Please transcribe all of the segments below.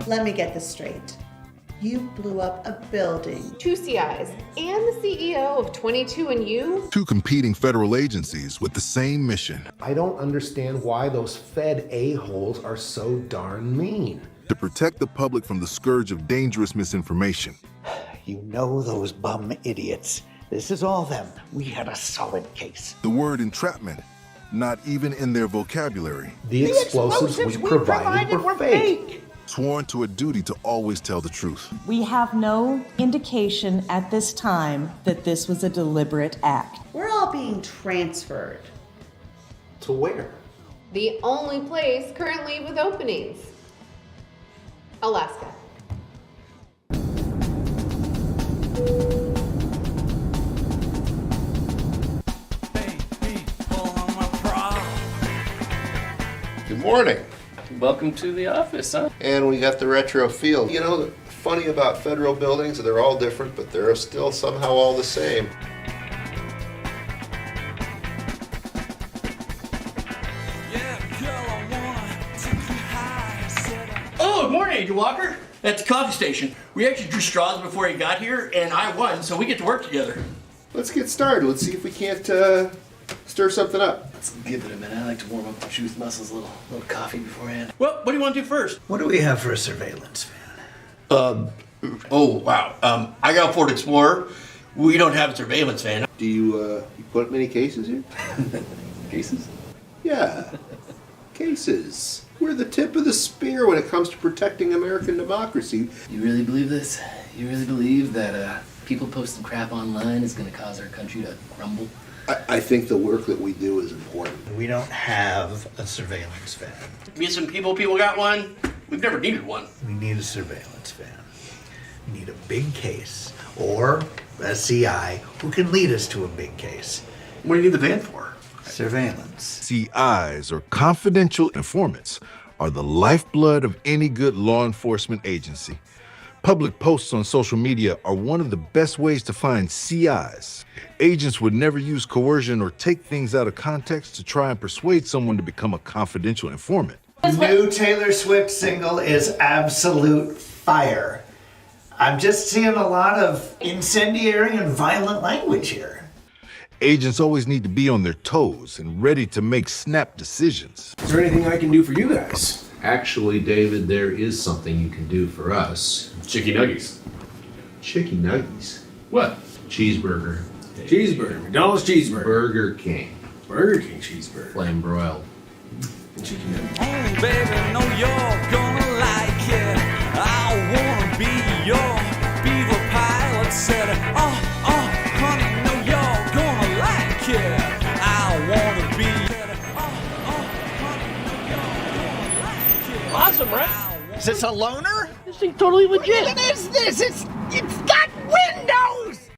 Let me get this straight. You blew up a building. 2 CIs and the CEO of 22andU? Two competing federal agencies with the same mission. I don't understand why those Fed a-holes are so darn mean. To protect the public from the scourge of dangerous misinformation. You know those bum idiots. This is all them. We had a solid case. The word entrapment, not even in their vocabulary. The explosives we provided were fake. Sworn to a duty to always tell the truth. We have no indication at this time that this was a deliberate act. We're all being transferred. To where? The only place currently with openings. Alaska. Good morning. Welcome to the office, huh? And we got the retro feel. You know, the funny about federal buildings, they're all different, but they're still somehow all the same. Oh, good morning, Agent Walker. At the coffee station. We actually drew straws before he got here, and I won, so we get to work together. Let's get started. Let's see if we can't stir something up. Let's give it a minute. I like to warm up the truth muscles, a little coffee beforehand. Well, what do you want to do first? What do we have for a surveillance van? Oh, wow. I got a Ford Explorer. We don't have a surveillance van. Do you put many cases here? Cases? Yeah. Cases. We're the tip of the spear when it comes to protecting American democracy. You really believe this? You really believe that people posting crap online is going to cause our country to crumble? I think the work that we do is important. We don't have a surveillance van. Me and some people got one. We've never needed one. We need a surveillance van. We need a big case or a CI who can lead us to a big case. What do you need the van for? Surveillance. CIs, or confidential informants, are the lifeblood of any good law enforcement agency. Public posts on social media are one of the best ways to find CIs. Agents would never use coercion or take things out of context to try and persuade someone to become a confidential informant. New Taylor Swift single is absolute fire. I'm just seeing a lot of incendiary and violent language here. Agents always need to be on their toes and ready to make snap decisions. Is there anything I can do for you guys? Actually, David, there is something you can do for us. Chicky nuggies. Chicky nuggies. What? Cheeseburger. Cheeseburger. McDonald's cheeseburger. Burger King. Burger King cheeseburger. Flame broiled. And chicky nuggies. Oh, baby, know you're gonna like it. I wanna be your beaver pilot. Said, honey, know you're gonna like it. I wanna be. Awesome, right? Is this a loner? This thing's totally legit. What is this? It's got windows!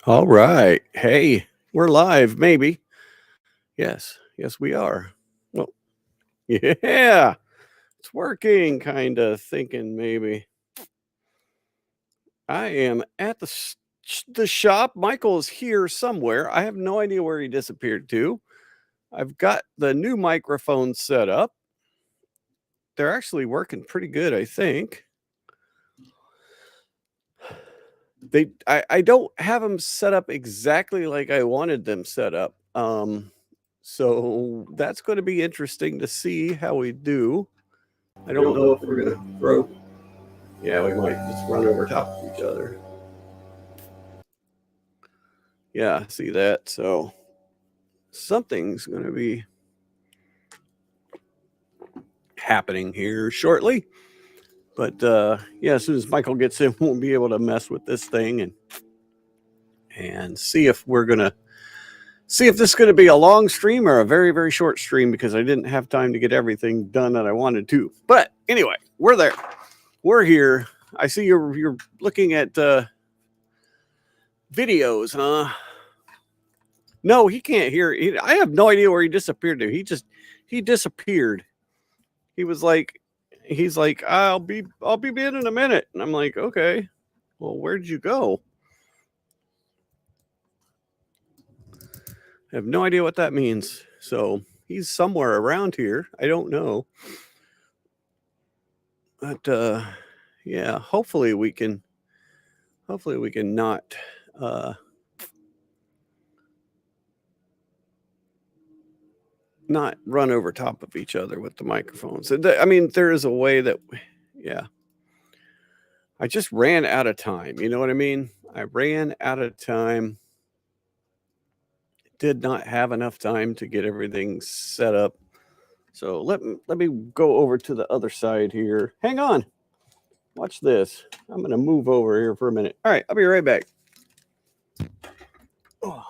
All right. Hey, we're live, maybe. Yes, we are. Well, yeah, it's working, kind of thinking maybe. I am at the shop. Michael is here somewhere. I have no idea where he disappeared to. I've got the new microphone set up. They're actually working pretty good, I think. I don't have them set up exactly like I wanted them set up. So that's going to be interesting to see how we do. I don't know if we're going to throw. Yeah, we might just run over top of each other. Yeah, see that? So something's going to be happening here shortly. But yeah, as soon as Michael gets in, we'll be able to mess with this thing and see if this is going to be a long stream or a very, very short stream, because I didn't have time to get everything done that I wanted to. But anyway, we're there. We're here. I see you're looking at videos, huh? No, he can't hear. I have no idea where he disappeared to. He disappeared. He's like, I'll be in a minute. And I'm like, okay, well, where'd you go? I have no idea what that means. So he's somewhere around here. I don't know. But yeah, hopefully we can not not run over top of each other with the microphones. I mean, there is a way that, yeah. I just ran out of time. You know what I mean? I ran out of time. Did not have enough time to get everything set up. So let me go over to the other side here. Hang on. Watch this. I'm going to move over here for a minute. All right, I'll be right back. Oh.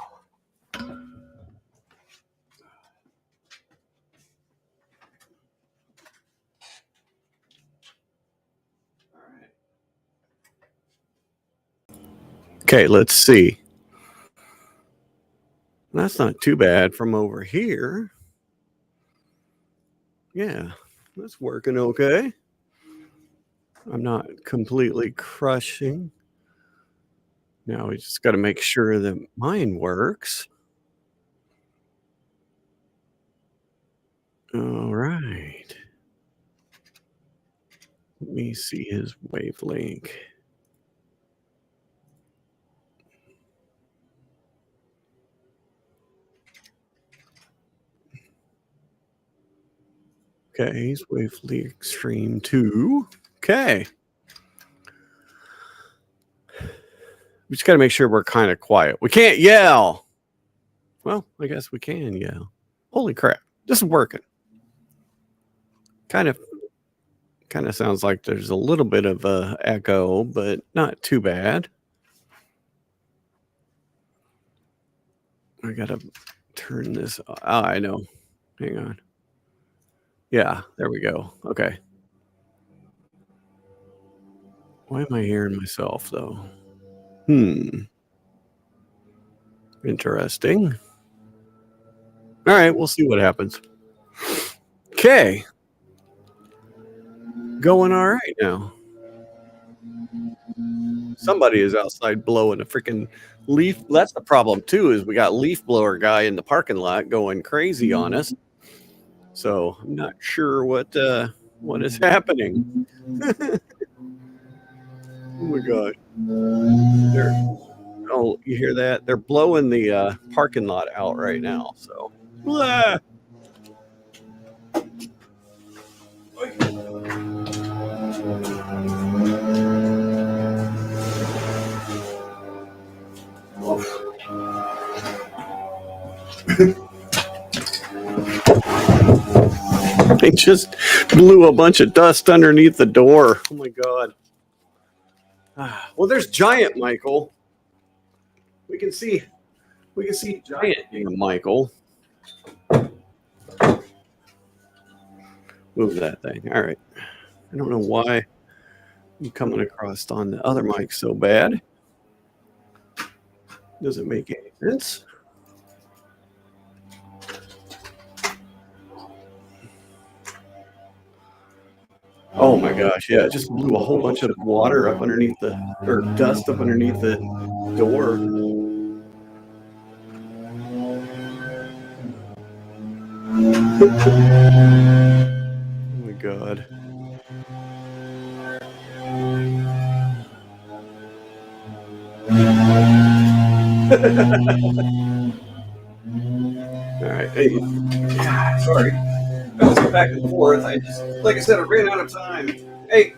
Okay, let's see. That's not too bad from over here. Yeah, that's working okay. I'm not completely crushing. Now we just got to make sure that mine works. All right. Let me see his wavelength. Okay, he's wavelength extreme 2. Okay. We just got to make sure we're kind of quiet. We can't yell. Well, I guess we can yell. Holy crap. This is working. Kind of sounds like there's a little bit of a echo, but not too bad. I got to turn this. Oh, I know. Hang on. Yeah, there we go. Okay. Why am I hearing myself, though? Interesting. All right, we'll see what happens. Okay. Going all right now. Somebody is outside blowing a freaking leaf. That's the problem, too, is we got leaf blower guy in the parking lot going crazy on us. So I'm not sure what is happening. Oh my God! Oh, you hear that? They're blowing the parking lot out right now. So, blah. They just blew a bunch of dust underneath the door. Oh my God. Well, there's Giant Michael. We can see Giant Michael. Move that thing. All right. I don't know why I'm coming across on the other mic so bad. Doesn't make any sense. Oh my gosh, yeah, it just blew a whole bunch of water up underneath or dust up underneath the door. Oh my God. All right, hey, sorry. Bouncing back and forth. Like I said, I ran out of time. Hey,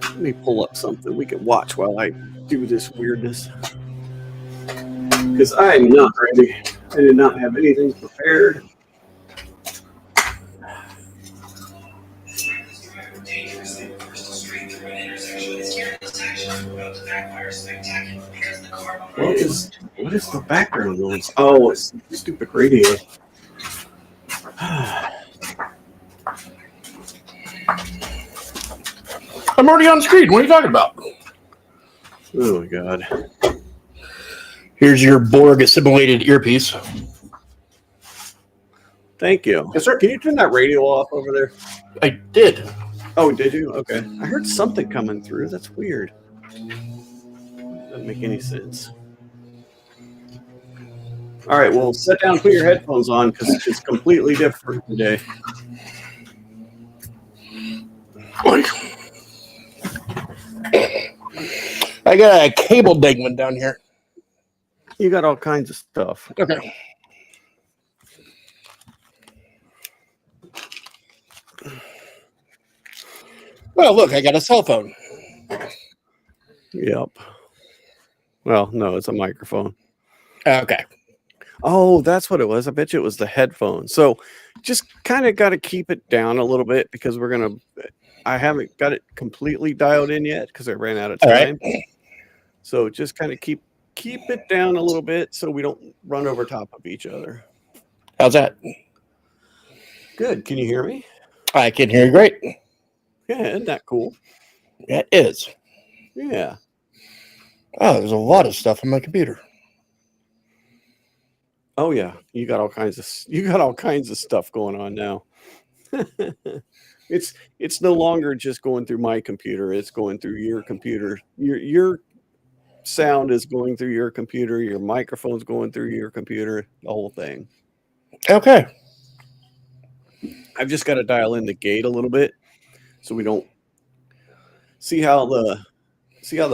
let me pull up something we can watch while I do this weirdness. Because I'm not ready. I did not have anything prepared. What is the background noise? Oh, it's stupid radio. I'm already on screen. What are you talking about? Oh my God. Here's your Borg assimilated earpiece. Thank you. Yes, sir. Can you turn that radio off over there? I did. Oh, did you? Okay. I heard something coming through. That's weird. Doesn't make any sense. All right, well, sit down and put your headphones on because it's completely different today. I got a cable dingman down here. You got all kinds of stuff. Okay. Well, look, I got a cell phone. Yep. Well, no, it's a microphone. Okay. Oh, that's what it was. I bet you it was the headphones. So just kind of got to keep it down a little bit because I haven't got it completely dialed in yet because I ran out of time. All right. So just kind of keep it down a little bit so we don't run over top of each other. How's that? Good. Can you hear me? I can hear you great. Yeah, isn't that cool? Yeah, it is. Yeah. Oh, there's a lot of stuff on my computer. Oh yeah, you got all kinds of stuff going on now. It's no longer just going through my computer, it's going through your computer. Your sound is going through your computer, your microphone's going through your computer, the whole thing. Okay. I've just got to dial in the gate a little bit so we don't see how the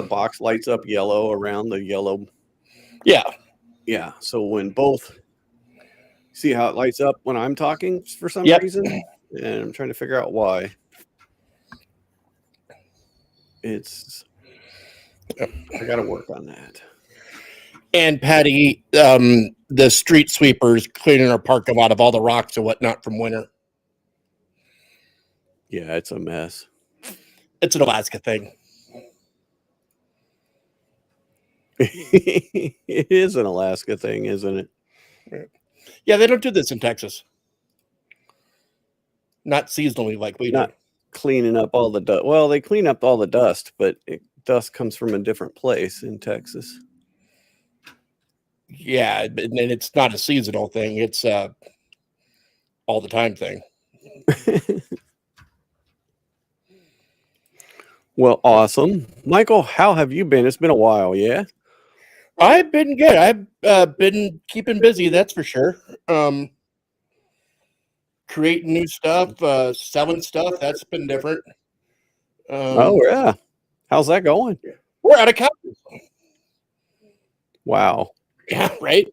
box lights up yellow around the yellow. Yeah. Yeah. So when both see how it lights up when I'm talking for some reason, and I'm trying to figure out why. I got to work on that. And Patty, the street sweepers cleaning our parking lot of all the rocks and whatnot from winter. Yeah, it's a mess. It's an Alaska thing. It is an Alaska thing, isn't it? Yeah, they don't do this in Texas. Not seasonally like we do. Cleaning up all the dust. Well, they clean up all the dust, but dust comes from a different place in Texas. Yeah, and it's not a seasonal thing. It's all the time thing. Well, awesome. Michael, how have you been? It's been a while, yeah? I've been good. I've been keeping busy, that's for sure. Creating new stuff, selling stuff, that's been different. Oh, yeah. How's that going? We're out of couches. Wow. Yeah, right?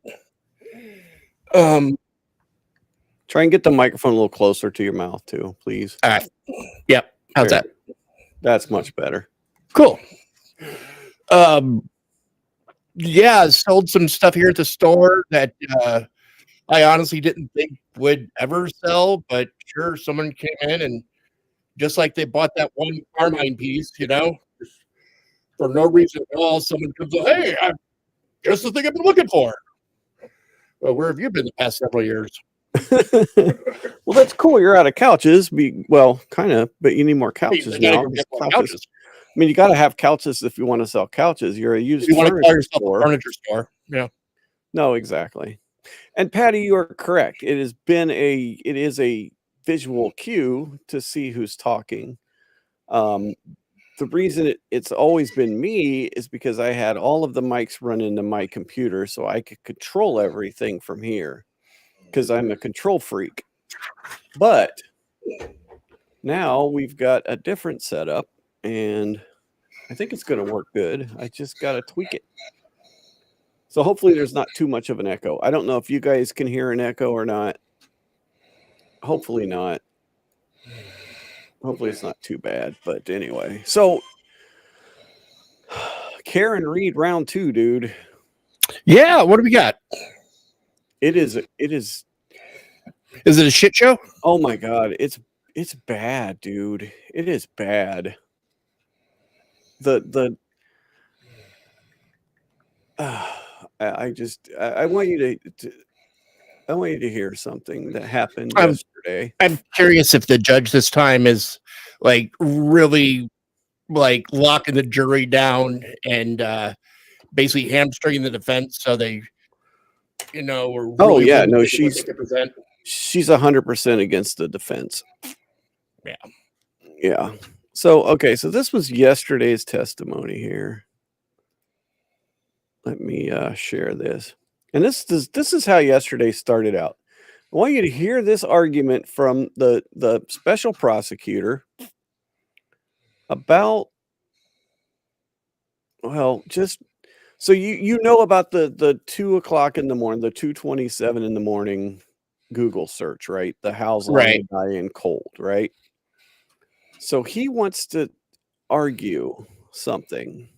Try and get the microphone a little closer to your mouth, too, please. Yep. How's that? That's much better. Cool. Yeah, sold some stuff here at the store that I honestly didn't think would ever sell, but sure, someone came in and just like they bought that one Carmine piece, for no reason at all, someone comes up, hey, I'm just the thing I've been looking for. Well, where have you been the past several years? Well, that's cool. You're out of couches. Well, kind of, but you need more couches now. Couches. I mean, you got to have couches if you want to sell couches. You're a used You want to call furniture yourself store. a furniture store. Yeah. No, exactly. And Patty, you are correct. It is a visual cue to see who's talking. The reason it's always been me is because I had all of the mics run into my computer so I could control everything from here because I'm a control freak. But now we've got a different setup and I think it's going to work good. I just got to tweak it. So hopefully there's not too much of an echo. I don't know if you guys can hear an echo or not. Hopefully not. Hopefully it's not too bad. But anyway, so Karen Reed round 2, dude. Yeah, what do we got? It is. Is it a shit show? Oh my God. It's bad, dude. It is bad. I want you to hear something that happened yesterday. I'm curious if the judge this time is like really like locking the jury down and basically hamstringing the defense so they were really she's 100% against the defense. Yeah. So okay, so this was yesterday's testimony here. Let me share this. And this is how yesterday started out. I want you to hear this argument from the special prosecutor about, well, just so you know about the 2 o'clock in the morning, the 2:27 in the morning Google search, right? The How's Right. Diane Cold, right? So he wants to argue something.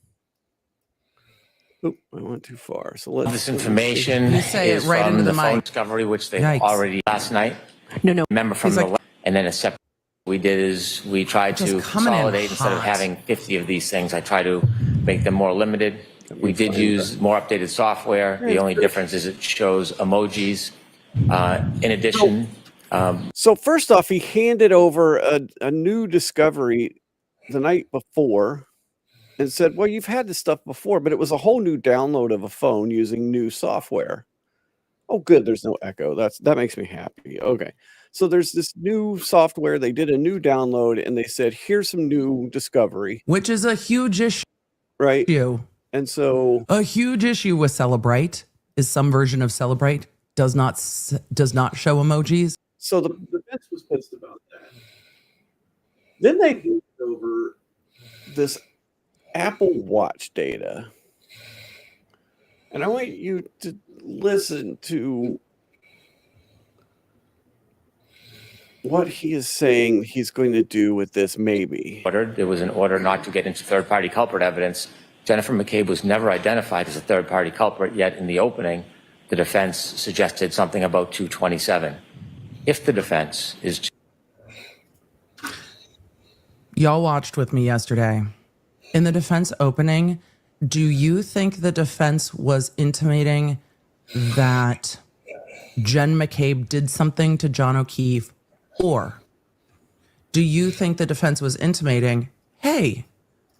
Oop, I went too far. So let's This information You say it is right from into the the phone mic. discovery, which they Yikes. already last night. No. Remember from He's the like- and then a separate. We did is we tried Just to coming in consolidate instead of hot. having 50 of these things. I try to make them more limited. We did use more updated software. The only difference is it shows emojis. In addition, So first off, he handed over a new discovery the night before and said, well, you've had this stuff before, but it was a whole new download of a phone using new software. Oh, good. There's no echo. That makes me happy. Okay. So there's this new software. They did a new download and they said, here's some new discovery. Which is a huge issue. Right. And so a huge issue with Celebrate is some version of Celebrate does not show emojis. So the defense was pissed about that. Then they handed over this Apple Watch data. And I want you to listen to what he is saying he's going to do with this maybe. there was an order not to get into third-party culprit evidence. Jennifer McCabe was never identified as a third-party culprit, yet in the opening, the defense suggested something about 227. If the defense is... Y'all watched with me yesterday. In the defense opening, do you think the defense was intimating that Jen McCabe did something to John O'Keefe? Or do you think the defense was intimating, hey,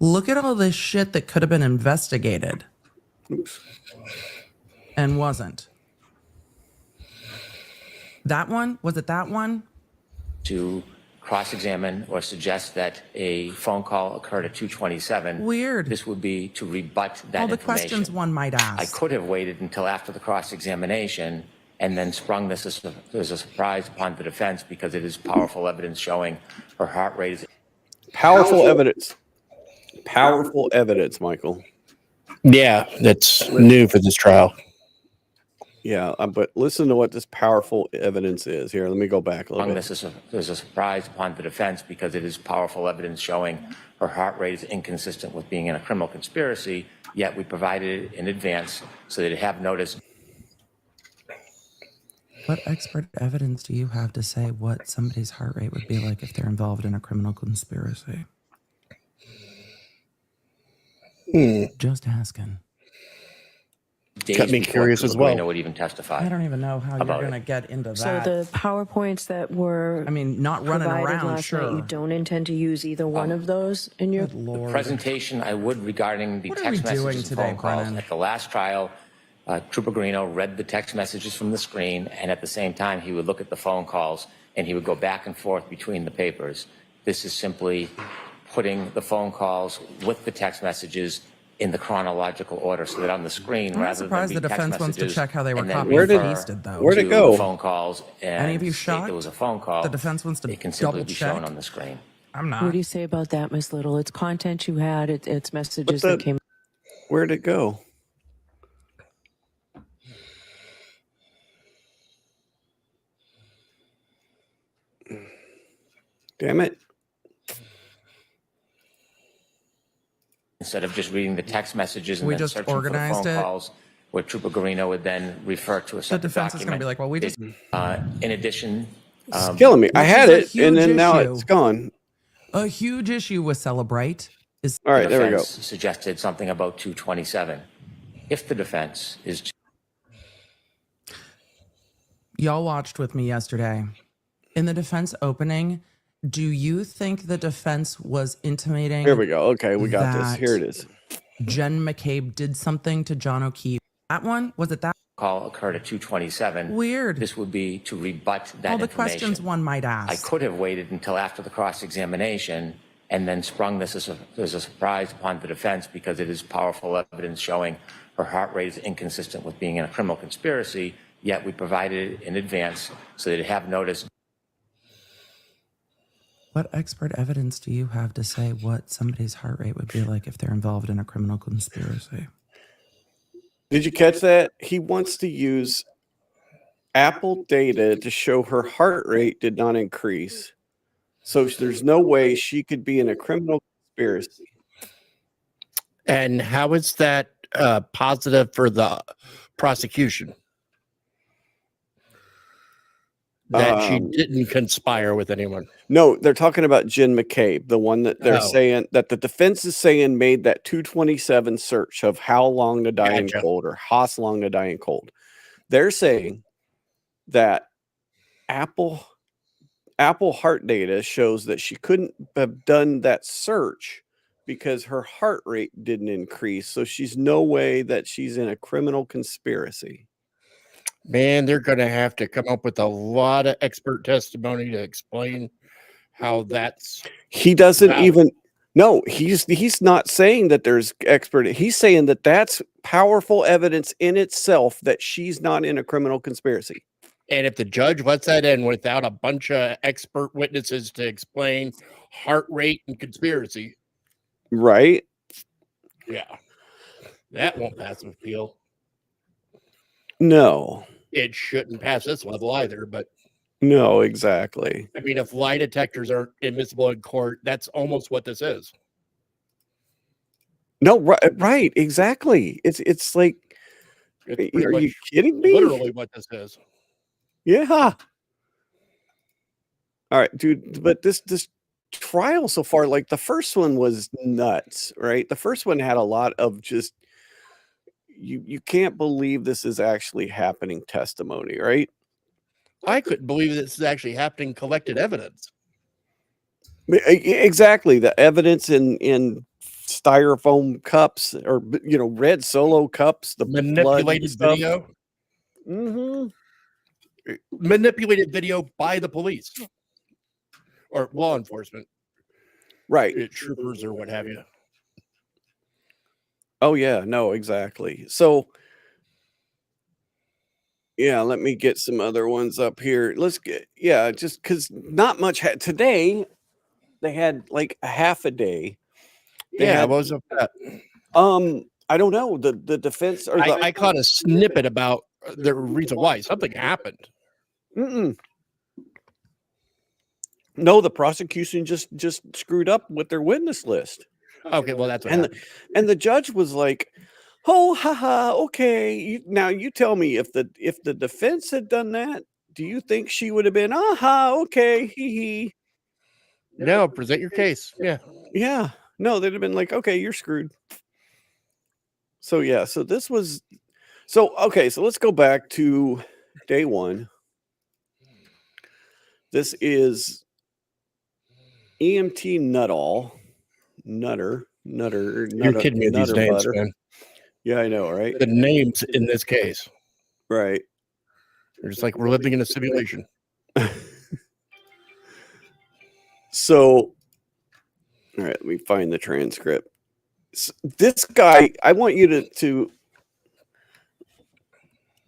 look at all this shit that could have been investigated and wasn't? That one? Was it that one? to cross-examine or suggest that a phone call occurred at 227. Weird. This would be to rebut that All the information. questions one might ask. I could have waited until after the cross-examination and then sprung this as a surprise upon the defense because it is powerful evidence showing her heart rate is... Powerful evidence. Powerful evidence, Michael. Yeah, that's new for this trial. Yeah, but listen to what this powerful evidence is. Here, let me go back a little Sprung bit. this as a surprise upon the defense because it is powerful evidence showing her heart rate is inconsistent with being in a criminal conspiracy, yet we provided it in advance so they'd have notice. What expert evidence do you have to say what somebody's heart rate would be like if they're involved in a criminal conspiracy? Just asking. Days Got me before curious as well. Guarino would even testify. I don't even know how you're about going to it. get into So that. the PowerPoints that were I mean, not running provided around, last night, sure. you don't intend to use either one of those in your... Good Lord. Presentation I would regarding the What are text we doing messages and today, phone calls. Brennan? At the last trial, Trooper Guarino read the text messages from the screen, and at the same time, he would look at the phone calls, and he would go back and forth between the papers. This is simply putting the phone calls with the text messages in the chronological order so that on the screen, I'm not rather than surprised be the text defense wants to messages check how they were and then copied Where did- and pasted, though. where'd it to go? the phone calls and Any of you state shocked? there was a phone call. The defense wants to it can simply double be shown check? on the screen. I'm What not. do you say about that, Miss Little? It's content you had, it's messages that came... Where'd it go? Damn it. Instead of just reading the text messages and We then just searching for the organized phone it. calls, where Trooper Guarino would then refer to a separate defense is gonna document. be like, well, we just- In addition, It's killing me. I which had is a it, and huge then now issue. it's gone. A huge issue with Celebrate is... All right, the there we go. defense suggested something about 227. If the defense is Y'all watched with me yesterday. In the defense opening, do you think the defense was intimating... Here we go. Okay, we got this. that Here it is. Jen McCabe did something to John O'Keefe? That one? Was it that? call occurred at 227. Weird. This would be to rebut that All the information. questions one might ask. I could have waited until after the cross-examination and then sprung this as a surprise upon the defense because it is powerful evidence showing her heart rate is inconsistent with being in a criminal conspiracy, yet we provided it in advance so they'd have notice. What expert evidence do you have to say what somebody's heart rate would be like if they're involved in a criminal conspiracy? Did you catch that? He wants to use Apple data to show her heart rate did not increase. So there's no way she could be in a criminal conspiracy. And how is that positive for the prosecution? That she didn't conspire with anyone. No, they're talking about Jen McCabe, the one that they're Oh. saying that the defense is saying made that 227 search of how long to die in Gotcha. cold or Haas long to die in cold. They're saying that Apple heart data shows that she couldn't have done that search because her heart rate didn't increase. So she's no way that she's in a criminal conspiracy. Man, they're going to have to come up with a lot of expert testimony to explain how that's. He doesn't valid. even. No, he's not saying that there's expert. He's saying that that's powerful evidence in itself that she's not in a criminal conspiracy. And if the judge lets that in without a bunch of expert witnesses to explain heart rate and conspiracy, Right? yeah, that won't pass an appeal. No. It shouldn't pass this level either. But No, exactly. I mean, if lie detectors aren't admissible in court, that's almost what this is. No, right, exactly. It's like, It's are pretty you much kidding me? literally what this is. Yeah. All right, dude. But this trial so far, like the first one was nuts, right? The first one had a lot of just you can't believe this is actually happening testimony, right? I couldn't believe this is actually happening. Collected evidence. Exactly. The evidence in styrofoam cups or red Solo cups, the Manipulated video. Mm-hmm. Manipulated video by the police or law enforcement, Right. troopers or what have you. Oh yeah, no, exactly. So yeah, let me get some other ones up here. Let's get just because not much today. They had like a half a day. They Yeah, had, what was up with that? I don't know. The defense or the, I caught a snippet about the reason why something happened. Mm-mm. No, the prosecution just screwed up with their witness list. Okay, well that's what And happened. the judge was like, "Oh, haha, okay. Now you tell me if the defense had done that, do you think she would have been aha, okay, hee hee?" No, present your case. Yeah. Yeah. No, they'd have been like, "Okay, you're screwed." So yeah, so this was okay, so let's go back to day 1. This is EMT Nutter. You're kidding me with these names, man. Yeah, I know, right? The names in this case. Right. They're just like we're living in a simulation. So, all right, let me find the transcript. This guy, I want you to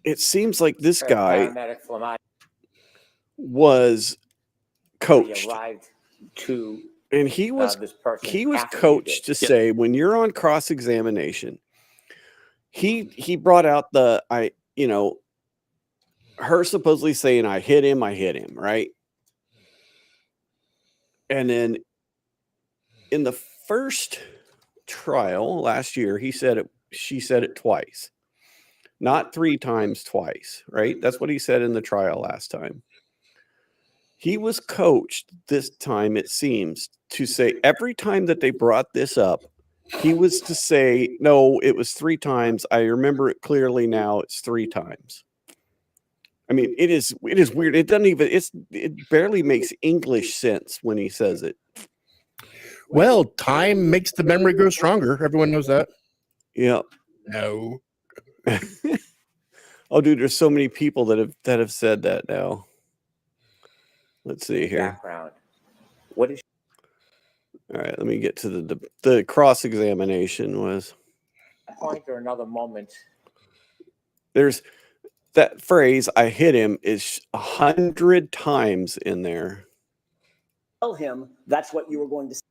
it seems like this guy was coached. And he was coached to say when you're on cross-examination, he brought out her supposedly saying I hit him, right? And then in the first trial last year, she said it twice. Not 3 times, twice, right? That's what he said in the trial last time. He was coached this time, it seems, to say every time that they brought this up, he was to say, no, it was 3 times. I remember it clearly now. It's 3 times. I mean, it is weird. It doesn't even, it barely makes English sense when he says it. Well, time makes the memory grow stronger. Everyone knows that. Yeah. No. Oh, dude, there's so many people that have said that now. Let's see here. Background. What is All right, let me get to the cross examination was. Point or another moment. There's that phrase "I hit him" is 100 times in there. Tell him that's what you were going to say.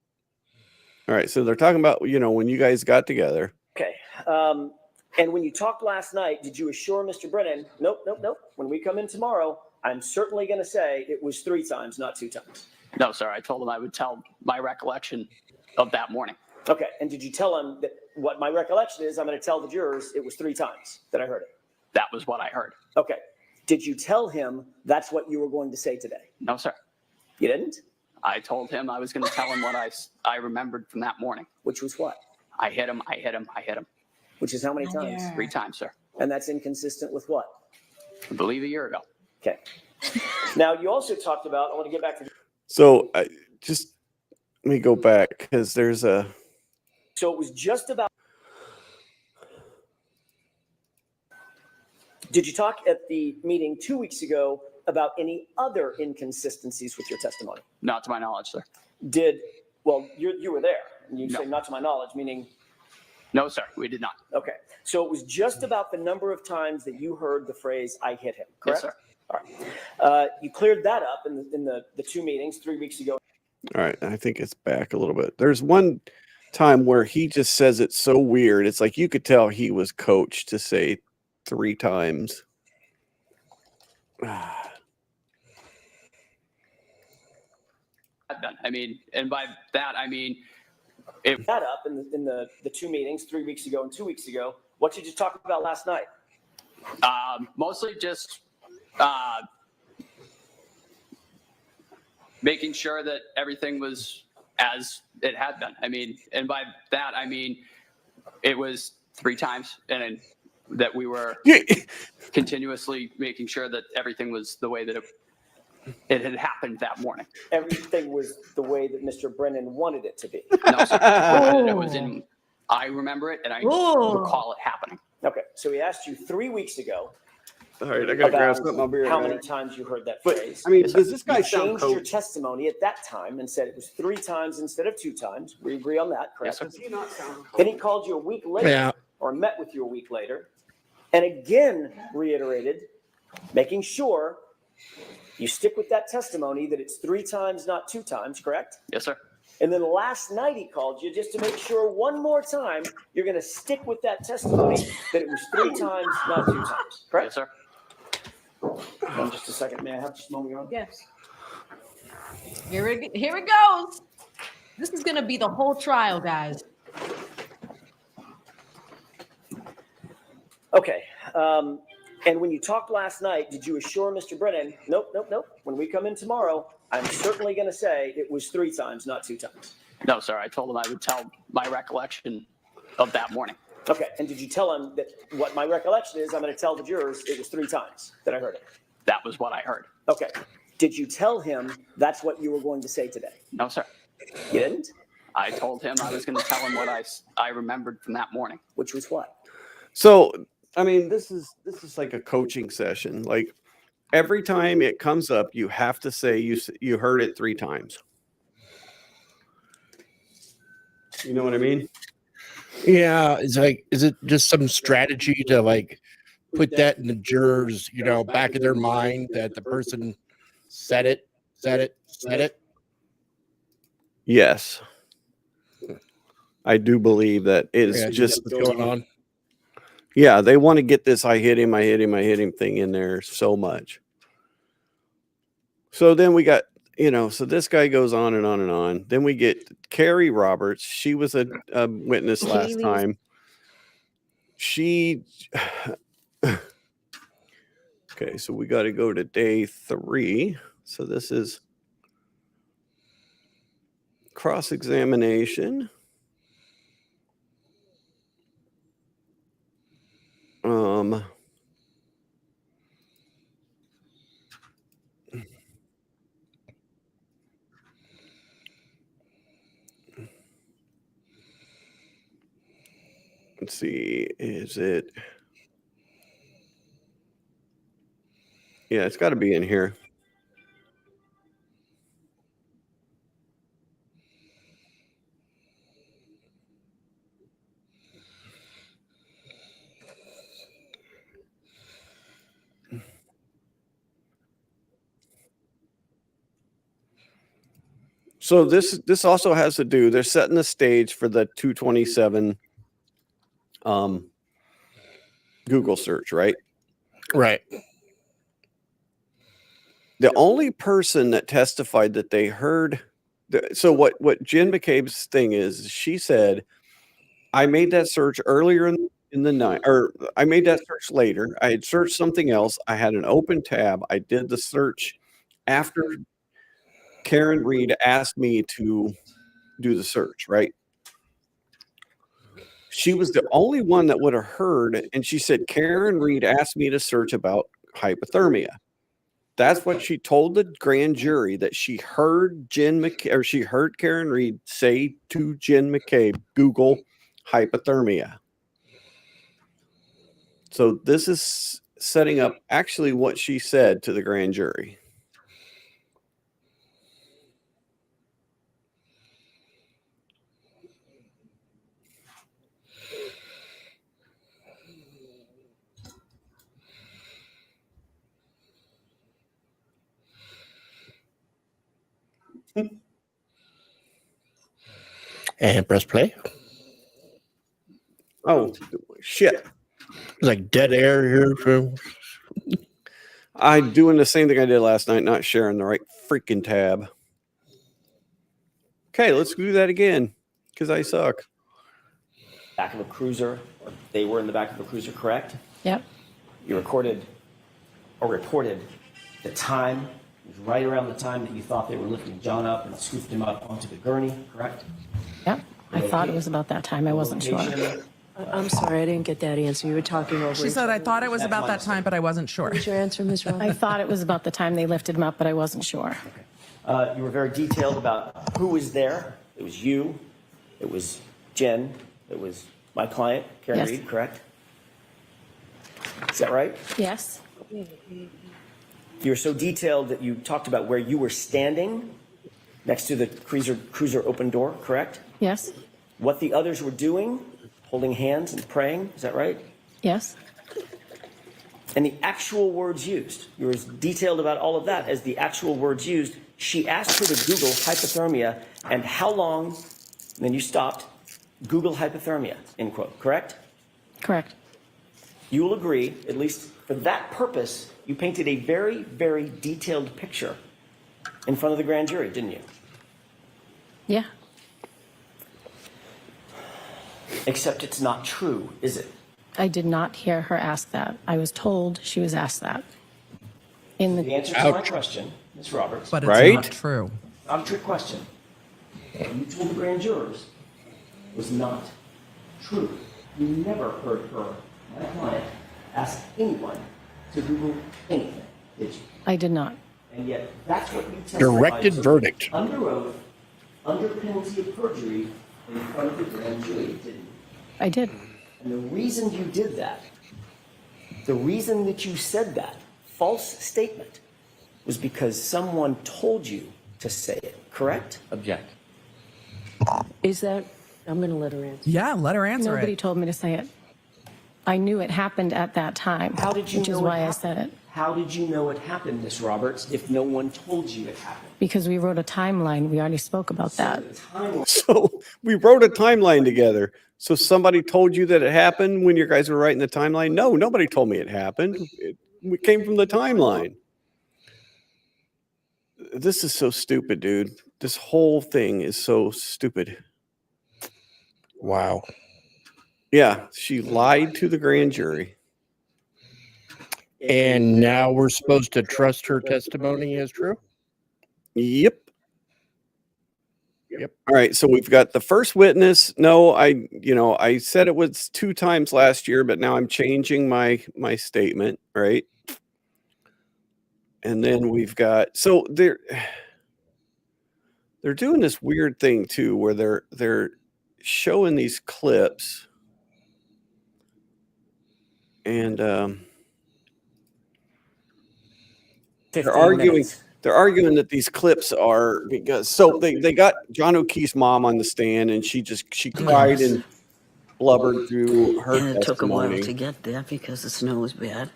All right, so they're talking about when you guys got together. Okay. And when you talked last night, did you assure Mr. Brennan, nope. When we come in tomorrow, I'm certainly going to say it was 3 times, not 2 times. No, sir. I told him I would tell my recollection of that morning. Okay. And did you tell him that what my recollection is, I'm going to tell the jurors it was 3 times that I heard it? That was what I heard. Okay. Did you tell him that's what you were going to say today? No, sir. You didn't? I told him I was going to tell him what I remembered from that morning. Which was what? I hit him. Which is how many times? 3 times, sir. And that's inconsistent with what? I believe a year ago. Okay. Now, you also talked about, I want to get back to. So let me go back because there's a. So it was just about. Did you talk at the meeting 2 weeks ago about any other inconsistencies with your testimony? Not to my knowledge, sir. Well, you were there. And you No. say not to my knowledge, meaning. No, sir. We did not. Okay. So it was just about the number of times that you heard the phrase, I hit him, correct? Yes, sir. All right. You cleared that up in the 2 meetings 3 weeks ago. All right, I think it's back a little bit. There's one time where he just says it's so weird. It's like you could tell he was coached to say 3 times. I mean, and by that, I mean, that up in the 2 meetings 3 weeks ago and 2 weeks ago. What did you talk about last night? mostly just making sure that everything was as it had been. I mean, and by that, I mean, it was 3 times and that we were continuously making sure that everything was the way that it had happened that morning. Everything was the way that Mr. Brennan wanted it to be. No, sir. It was in, I remember it and I recall it happening. Okay, so he asked you 3 weeks ago. All right, I gotta grab something. I'll be right how back. many times you heard that But, phrase? I mean, does this guy you sound changed your coached? testimony at that time and said it was 3 times instead of 2 times. We agree on that, correct? Yes, sir. Does he not sound Then he called you a week later, Yeah. or met with you a week later, and again reiterated, making sure you stick with that testimony that it's 3 times, not 2 times, correct? Yes, sir. And then last night he called you just to make sure one more time you're going to stick with that testimony that it was 3 times, not 2 times, correct? Yes, sir. Hold on just a second. May I have just a moment, Your Honor? Yes. Here it goes. This is going to be the whole trial, guys. Okay. And when you talked last night, did you assure Mr. Brennan, nope. When we come in tomorrow, I'm certainly going to say it was 3 times, not 2 times. No, sir. I told him I would tell my recollection of that morning. Okay. And did you tell him that what my recollection is, I'm going to tell the jurors it was 3 times that I heard it? That was what I heard. Okay. Did you tell him that's what you were going to say today? No, sir. You didn't? I told him I was going to tell him what I remembered from that morning. Which was what? So, I mean, this is like a coaching session. Like every time it comes up, you have to say you heard it 3 times. You know what I mean? Yeah, it's like, is it just some strategy to like put that in the jurors, back of their mind that the person said it? Yes. I do believe that it's Yeah, just that's what's going on. Yeah, they want to get this I hit him thing in there so much. So then we got, so this guy goes on and on and on. Then we get Carrie Roberts. She was a witness last time. Okay, so we got to go to day 3. So this is cross-examination. Let's see, is it? Yeah, it's got to be in here. So this also has to do. They're setting the stage for the 227 Google search, right? Right. The only person that testified that they heard. So what Jen McCabe's thing is, she said, I made that search earlier in the night, or I made that search later. I had searched something else. I had an open tab. I did the search after Karen Reed asked me to do the search, right? She was the only one that would have heard, and she said, Karen Reed asked me to search about hypothermia. That's what she told the grand jury, that she heard she heard Karen Reed say to Jen McCabe, Google hypothermia. So this is setting up actually what she said to the grand jury. And press play. Oh, shit. It's like dead air here. I'm doing the same thing I did last night, not sharing the right freaking tab. Okay, let's do that again, because I suck. Back of a cruiser. They were in the back of a cruiser, correct? Yep. You recorded or reported the time. It was right around the time that you thought they were lifting John up and scooped him up onto the gurney, correct? Yep. I thought it was about that time. I wasn't sure. I'm sorry, I didn't get that answer. You were talking over. She said, I thought it was about that time, but I wasn't sure. What's your answer, Ms. Ross? I thought it was about the time they lifted him up, but I wasn't sure. You were very detailed about who was there. It was you. It was Jen. It was my client, Karen Yes. Reed, correct? Is that right? Yes. You were so detailed that you talked about where you were standing next to the cruiser open door, correct? Yes. What the others were doing, holding hands and praying, is that right? Yes. And the actual words used. You were as detailed about all of that as the actual words used. She asked her to Google hypothermia and how long, and then you stopped, Google hypothermia, end quote, correct? Correct. You will agree, at least for that purpose, you painted a very, very detailed picture in front of the grand jury, didn't you? Yeah. Except it's not true, is it? I did not hear her ask that. I was told she was asked that. The answer to my question, Ms. Roberts. But it's not true. Not a trick question. What you told the grand jurors was not true. You never heard her, my client, ask anyone to Google anything, did you? I did not. And yet, that's what you testified Directed to verdict. under oath, under penalty of perjury, in front of the grand jury, didn't you? I did. And the reason you did that, the reason that you said that false statement, was because someone told you to say it, correct? Object. Is that? I'm going to let her answer. Yeah, let her answer Nobody it. told me to say it. I knew it happened at that time. How did you which know is it why I happened? said it. How did you know it happened, Miss Roberts, if no one told you it happened? Because we wrote a timeline. We already spoke about that. So we wrote a timeline together. So somebody told you that it happened when you guys were writing the timeline? No, nobody told me it happened. It came from the timeline. This is so stupid, dude. This whole thing is so stupid. Wow. Yeah, she lied to the grand jury. And now we're supposed to trust her testimony as true? Yep. All right, so we've got the first witness. No, I said it was 2 times last year, but now I'm changing my statement, right? And then we've got, so they're doing this weird thing too, where they're showing these clips, and they're arguing that these clips are because they got John O'Keefe's mom on the stand, and she cried and blubbered through her And it took a while testimony. to get there because the snow was bad.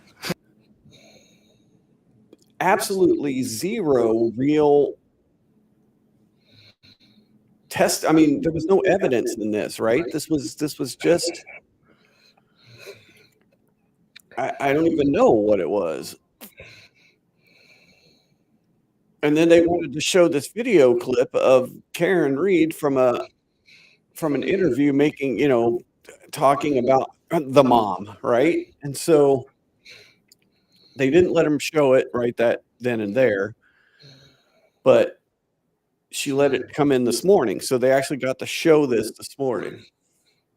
Absolutely zero real I mean, there was no evidence in this, right? This was just, I don't even know what it was. And then they wanted to show this video clip of Karen Reed from an interview making, talking about the mom, right? And so they didn't let him show it right that then and there, but she let it come in this morning. So they actually got to show this morning.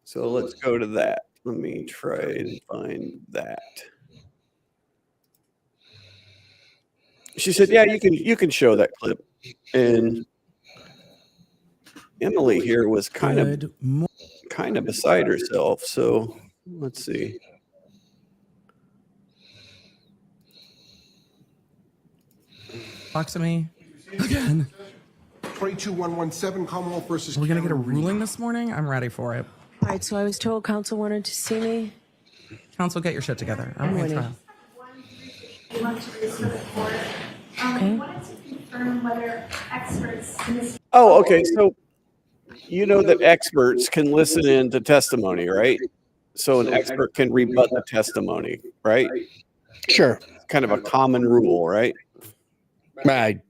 So let's go to that. Let me try and find that. She said, yeah, you can show that clip. And Emily here was kind of beside herself. So let's see. Talk to me again. 22117 Commonwealth versus. Are we going to get a ruling this morning? I'm ready for it. All right, so I was told counsel wanted to see me. Counsel, get your shit together. I'm going to try. Okay. Wanted to confirm whether experts in this. Oh, okay. So you know that experts can listen in to testimony, right? So an expert can rebut the testimony, right? Sure. Kind of a common rule, right? I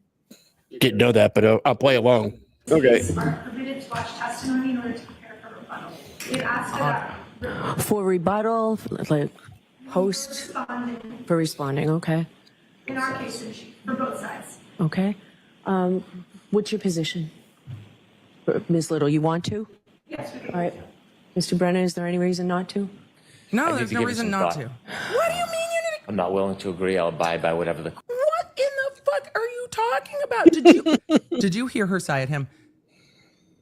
didn't know that, but I'll play along. Okay. Are permitted to watch testimony in order to prepare for rebuttal. It asked about For rebuttal, like host responding. for responding. Okay. In our case, for both sides. Okay. What's your position? Ms. Little, you want to? Yes, we do. All right. Mr. Brennan, is there any reason not to? No, I need there's to no give it reason some not thought. to. What do you mean you need I'm not willing to agree. I'll abide by whatever the. What in the fuck are you talking about? Did you hear her sigh at him?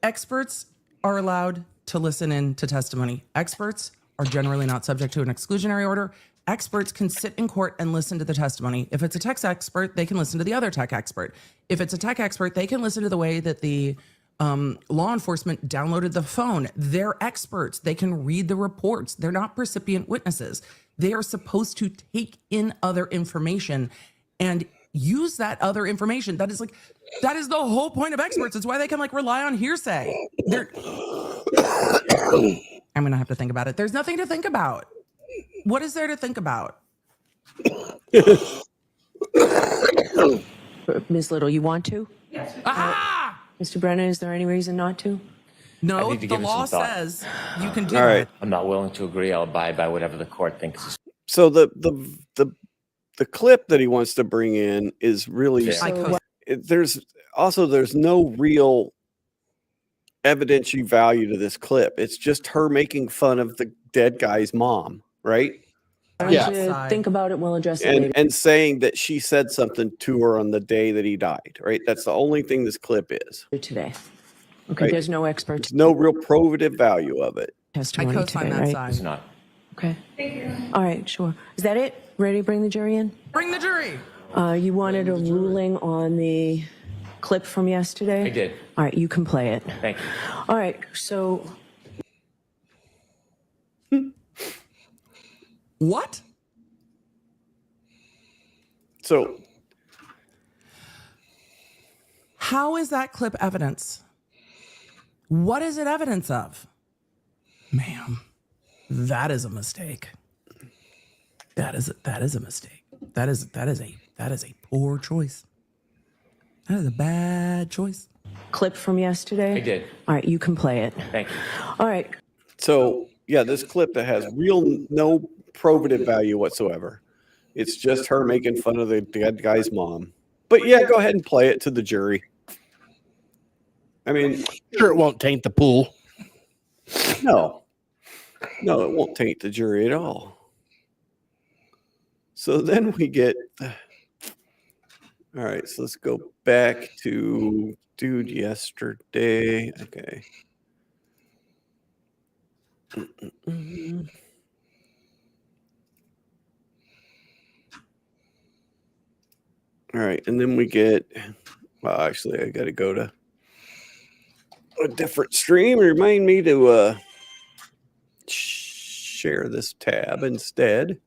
Experts are allowed to listen in to testimony. Experts are generally not subject to an exclusionary order. Experts can sit in court and listen to the testimony. If it's a tech expert, they can listen to the other tech expert. If it's a tech expert, they can listen to the way that the law enforcement downloaded the phone. They're experts. They can read the reports. They're not recipient witnesses. They are supposed to take in other information and use that other information. That is the whole point of experts. It's why they can rely on hearsay. I'm going to have to think about it. There's nothing to think about. What is there to think about? Ms. Little, you want to? Yes, we do. Mr. Brennan, is there any reason not to? I No, need to the give it law some thought. says you can do All right. that. I'm not willing to agree. I'll abide by whatever the court thinks is. So the clip that he wants to bring in is really Yeah. there's no real evidentiary value to this clip. It's just her making fun of the dead guy's mom, right? Why don't you think about it? We'll address it later. And saying that she said something to her on the day that he died, right? That's the only thing this clip is. Today. Okay, Right? there's no experts There's no real probative value of it. testimony co-sign today, that right? side. It's not. Okay. All right, sure. Is that it? Ready to bring the jury in? Bring the jury. You wanted a ruling on the clip from yesterday? I did. All right, you can play it. Thank you. All right, so What? So How is that clip evidence? What is it evidence of? Ma'am, that is a mistake. That is a mistake. That is a poor choice. That is a bad choice. clip from yesterday? I did. All right, you can play it. Thank you. All right. So yeah, this clip that has no probative value whatsoever. It's just her making fun of the dead guy's mom. But yeah, go ahead and play it to the jury. I mean, Sure, it won't taint the pool. no, it won't taint the jury at all. So then we get, all right, so let's go back to dude yesterday. Okay. All right, and then we get, well, actually, I got to go to a different stream. Remind me to share this tab instead.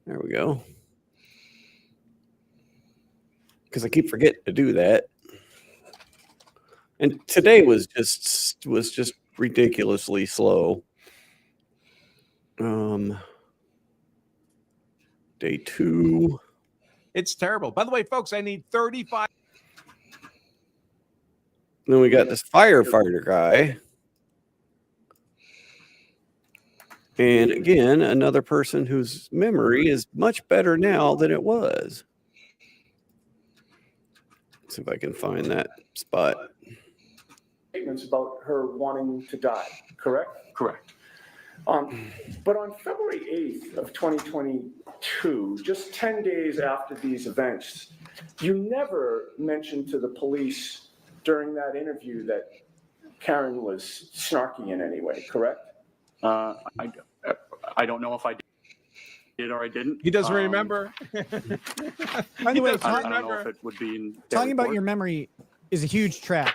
There we go. Because I keep forgetting to do that. And today was just ridiculously slow. Day 2. It's terrible. By the way, folks, I need 35. Then we got this firefighter guy. And again, another person whose memory is much better now than it was. Let's see if I can find that spot. Statements about her wanting to die, correct? Correct. But on February 8th of 2022, just 10 days after these events, you never mentioned to the police during that interview that Karen was snarky in any way, correct? I don't know if I did or I didn't. He doesn't remember. By the way, I don't know if it would be in their talking about report. your memory is a huge trap.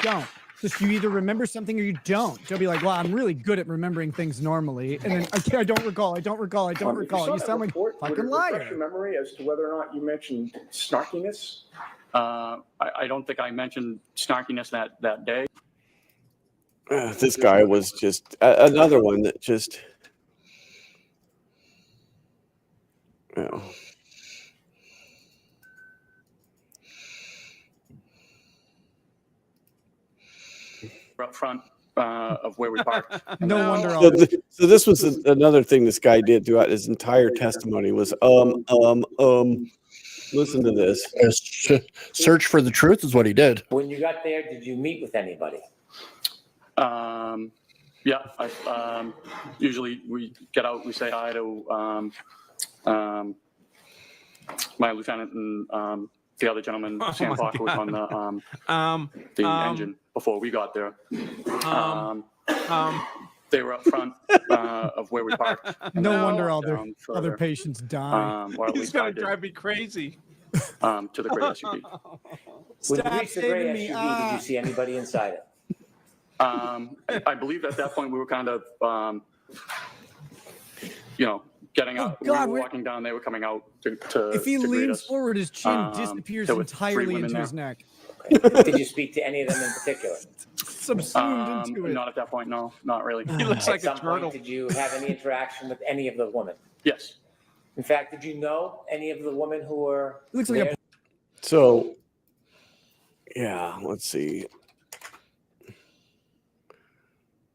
Don't. Just you either remember something or you don't. Don't be like, well, I'm really good at remembering things normally. And then I don't recall. You sound like a fucking Refresh liar. your memory as to whether or not you mentioned snarkiness? I don't think I mentioned snarkiness that day. This guy was just another one that just. Oh. Up front of where we parked. No wonder all So, so this was another thing this guy did throughout his entire testimony was listen to this. Search for the truth is what he did. When you got there, did you meet with anybody? Yeah, usually we get out, we say hi to my lieutenant and the other gentleman, Oh Sam my Parker, was God. on the engine before we got there. They were up front of where we parked. No wonder all their Down other further, patients die. or at He's least I gonna did, drive me crazy. to the gray SUV. When you Stop reached the gray saving me. SUV, did you see anybody inside it? I believe at that point we were kind of, getting out. God, we were we're- walking down. They were coming out to If he to greet leans us. forward, his chin There disappears were 3 entirely women into there. his neck. Did you speak to any of them in particular? Subsumed into it. Not at that point, no, not really. He looks At like a some turtle. point, did you have any interaction with any of the women? Yes. In fact, did you know any of the women who were Looks like a there? So, yeah, let's see.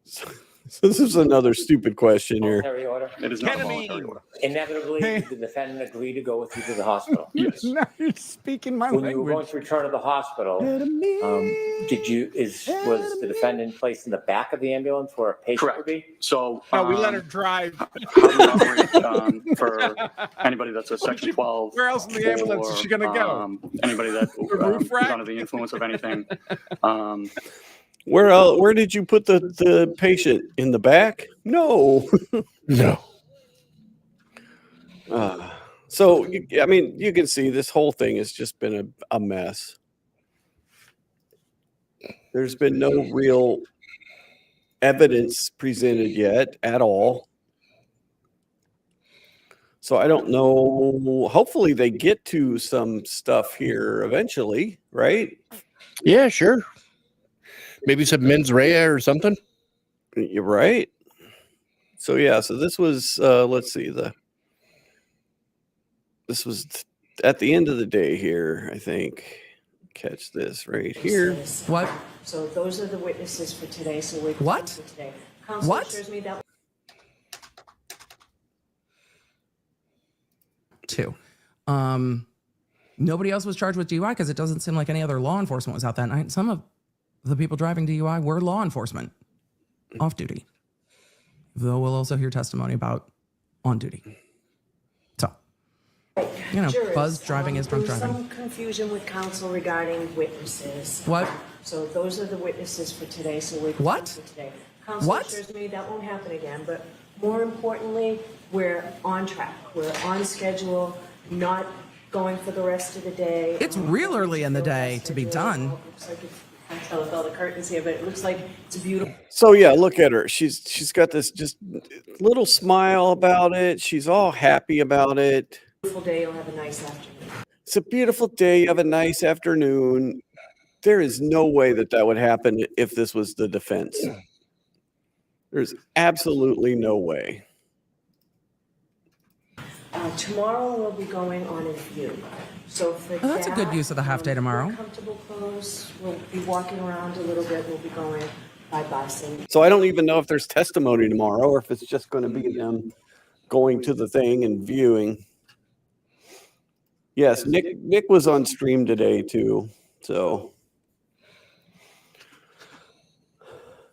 So this is another stupid question here. Voluntary order? It is not a voluntary order. Inevitably, did the defendant agree to go with you to the hospital? Yes. Now you're speaking my When you were going language. to return to the hospital, was the defendant placed in the back of the ambulance where a patient would be? So No, we let her drive. how we operate, for anybody that's a Section 12. Where else in the ambulance is she gonna go? Anybody that roof is rack? under the influence of anything. Where did you put the patient in the back? No. No. So I mean, you can see this whole thing has just been a mess. There's been no real evidence presented yet at all. So I don't know. Hopefully they get to some stuff here eventually, right? Yeah, sure. Maybe some mens rea or something. You're right. So yeah, so this was let's see, this was at the end of the day here, I think. Catch this right here. What? So those are the witnesses for today. So wait. What? For today. Counsel What? assures me that. 2. Nobody else was charged with DUI because it doesn't seem like any other law enforcement was out that night. Some of the people driving DUI were law enforcement off duty. Though we'll also hear testimony about on duty. So, Jurors, Buzz driving is drunk there was driving. some confusion with counsel regarding witnesses. What? So those are the witnesses for today. So wait. What? For today. Counsel What? assures me that won't happen again. But more importantly, we're on track. We're on schedule. Not going for the rest of the day. It's real early in the day to be done. Looks like I can't tell with all the curtains here, but it looks like it's beautiful. So yeah, look at her. She's got this just little smile about it. She's all happy about it. Beautiful day. You'll have a nice afternoon. It's a beautiful day. You have a nice afternoon. There is no way that would happen if this was the defense. There's absolutely no way. Tomorrow we'll be going on a view. So for that's a good use of the half day tomorrow. Comfortable clothes. We'll be walking around a little bit. We'll be going by St. So I don't even know if there's testimony tomorrow or if it's just going to be them going to the thing and viewing. Yes, Nick was on stream today too. So,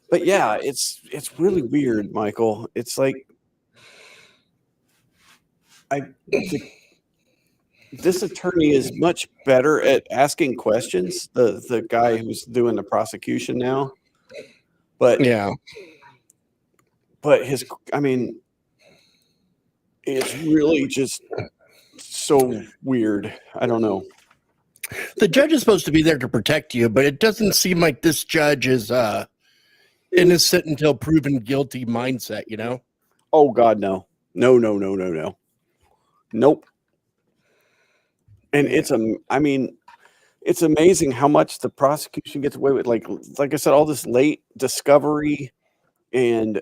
but yeah, it's really weird, Michael. It's like this attorney is much better at asking questions. The guy who's doing the prosecution now, but it's really just so weird. I don't know. The judge is supposed to be there to protect you, but it doesn't seem like this judge is innocent until proven guilty mindset, you know? Oh God, no. Nope. And it's amazing how much the prosecution gets away with. Like I said, all this late discovery and